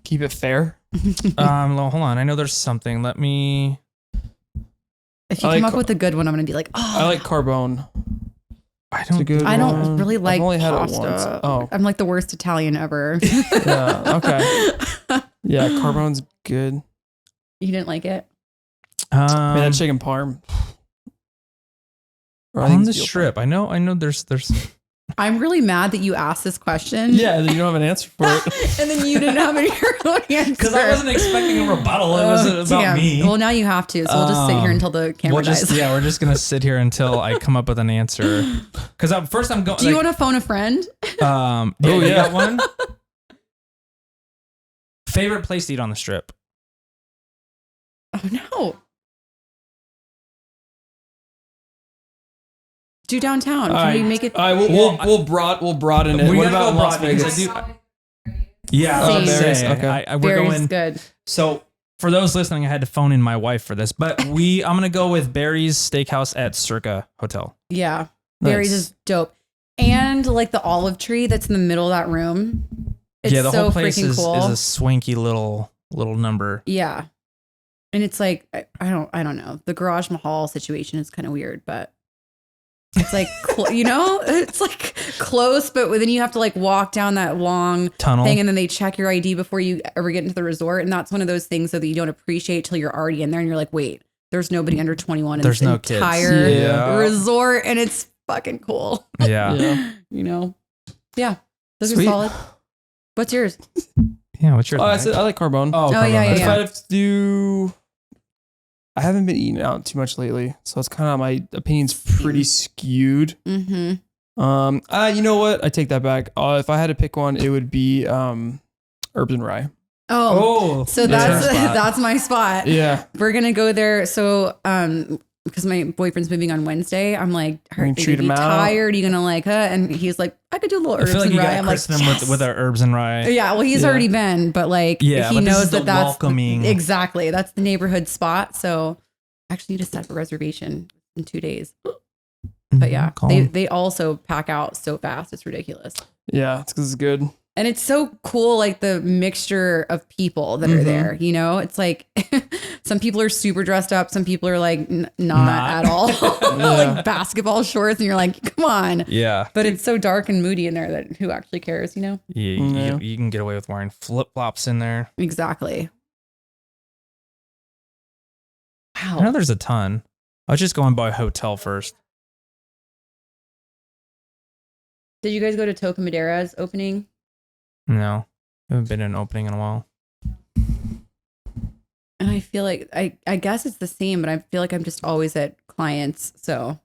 Keep it fair. Well, hold on. I know there's something. Let me. If you I come like up with a good one, I'm going to be like, oh, I like Carbone. I It's a don't. good I don't one. really like I've only had pasta. it once. Oh, I'm like the worst Italian ever. yeah. Okay. Yeah, Carbone's good. You didn't like it? Man, that chicken parm. Or I think on it's the veal parm. strip. I know. There's. I'm really mad that you asked this question. Yeah, then you don't have an answer for it. And then you didn't have any answer. Because I wasn't expecting a rebuttal. It was about Damn. me. Well, now you have to. So we'll just sit here until the camera dies. Yeah, we're just gonna sit here until I come up with an answer. Because first I'm going. Do you want to phone a friend? Yeah, Oh, you yeah. got one. Favorite place to eat on the strip? Oh, no. Do downtown. Can we make it? We'll broaden it. We What gotta about go Las broad because Vegas? Yeah, I was Same. gonna say, Okay. we're Very going. good. So for those listening, I had to phone in my wife for this, but I'm gonna go with Barry's Steakhouse at Circa Hotel. Yeah. Nice. Barry's is dope. And like the olive tree that's in the middle of that room. It's Yeah, the so whole place freaking is cool. a swanky little number. Yeah. And it's like, I don't know. The Garage Mahal situation is kind of weird, but it's like, it's like close, but then you have to like walk down that long Tunnel. thing, and then they check your ID before you ever get into the resort. And that's one of those things that you don't appreciate till you're already in there and you're like, wait, there's nobody under 21 in There's this no kids. entire Yeah. resort, and it's fucking cool. Yeah. Yeah. Yeah. Those Sweet. are solid. What's yours? Yeah. What's your? Oh, I thing? said I like Carbone. Oh, Oh, yeah, Carbone. yeah, If yeah. I have to do, I haven't been eating out too much lately, so it's kind of my opinion's pretty skewed. Mm-hmm. You know what? I take that back. If I had to pick one, it would be Herbs and Rye. Oh, so that's that's my spot. Yeah, We're gonna go there. So, because my boyfriend's moving on Wednesday, I'm like, are you treat him out? tired? Are you gonna like her? And he's like, I could do a little I herbs feel like and you rye. got I'm like, christened yes. with our herbs and rye. Yeah, well, he's already been, but like, Yeah, he but this knows is the that that's welcoming. Exactly, that's the neighborhood spot. So, I actually need to set up a reservation in 2 days. But yeah, they also pack out so fast, it's ridiculous. yeah, it's because it's good. And it's so cool, like the mixture of people that are there, you know, it's like some people are super dressed up. Some people are like, not at all like basketball shorts. And you're like, come on. Yeah. But it's so dark and moody in there that who actually cares, you know? Yeah, you can get away with wearing flip-flops in there. Exactly. Wow. I know there's a ton. I was just going by hotel first. Did you guys go to Toca Madera's opening? No, I haven't been in an opening in a while. And I feel like, I guess it's the same, but I feel like I'm just always at clients. So.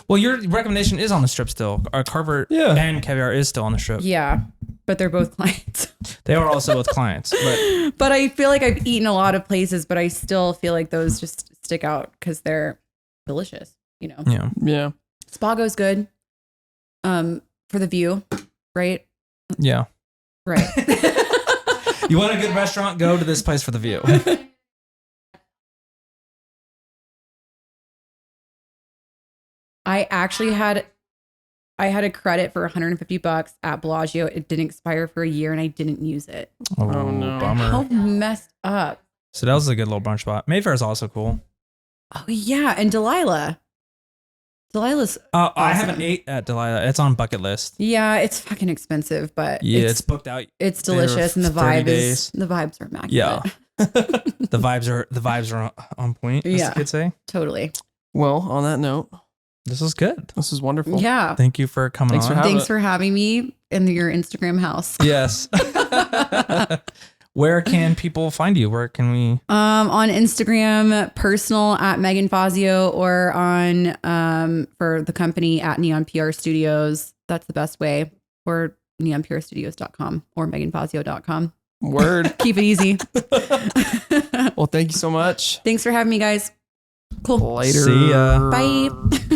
Well, your recommendation is on the strip still. Our Carver and Caviar is still on the strip. Yeah, but they're both clients. They are also both clients. But I feel like I've eaten a lot of places, but I still feel like those just stick out because they're delicious, you know? Yeah. Yeah. Spago's good. For the view, right? Yeah. Right. You want a good restaurant? Go to this place for the view. I actually had a credit for $150 at Bellagio. It didn't expire for a year and I didn't use it. Oh, no. Bummer. How messed up. So that was a good little brunch spot. Mayfair is also cool. Oh yeah, and Delilah's I awesome. haven't ate at Delilah. It's on bucket list. Yeah, it's fucking expensive, but Yeah, it's booked out. it's delicious and the 30 vibe days. is the vibes are immaculate. Yeah. The vibes are on point, as Yeah. the kids say. Totally. Well, on that note, This was good. this is wonderful. Yeah. Thank you for coming Thanks for on. having Thanks for having me in your Instagram house. Yes. Where can people find you? Where can we? On Instagram, personal at Megan Fazio, or on for the company at Neon PR Studios. That's the best way. Or neonprstudios.com or meganfazio.com. Word. Keep it easy. Well, thank you so much. Thanks for having me, guys. Cool. Later. See ya. Bye.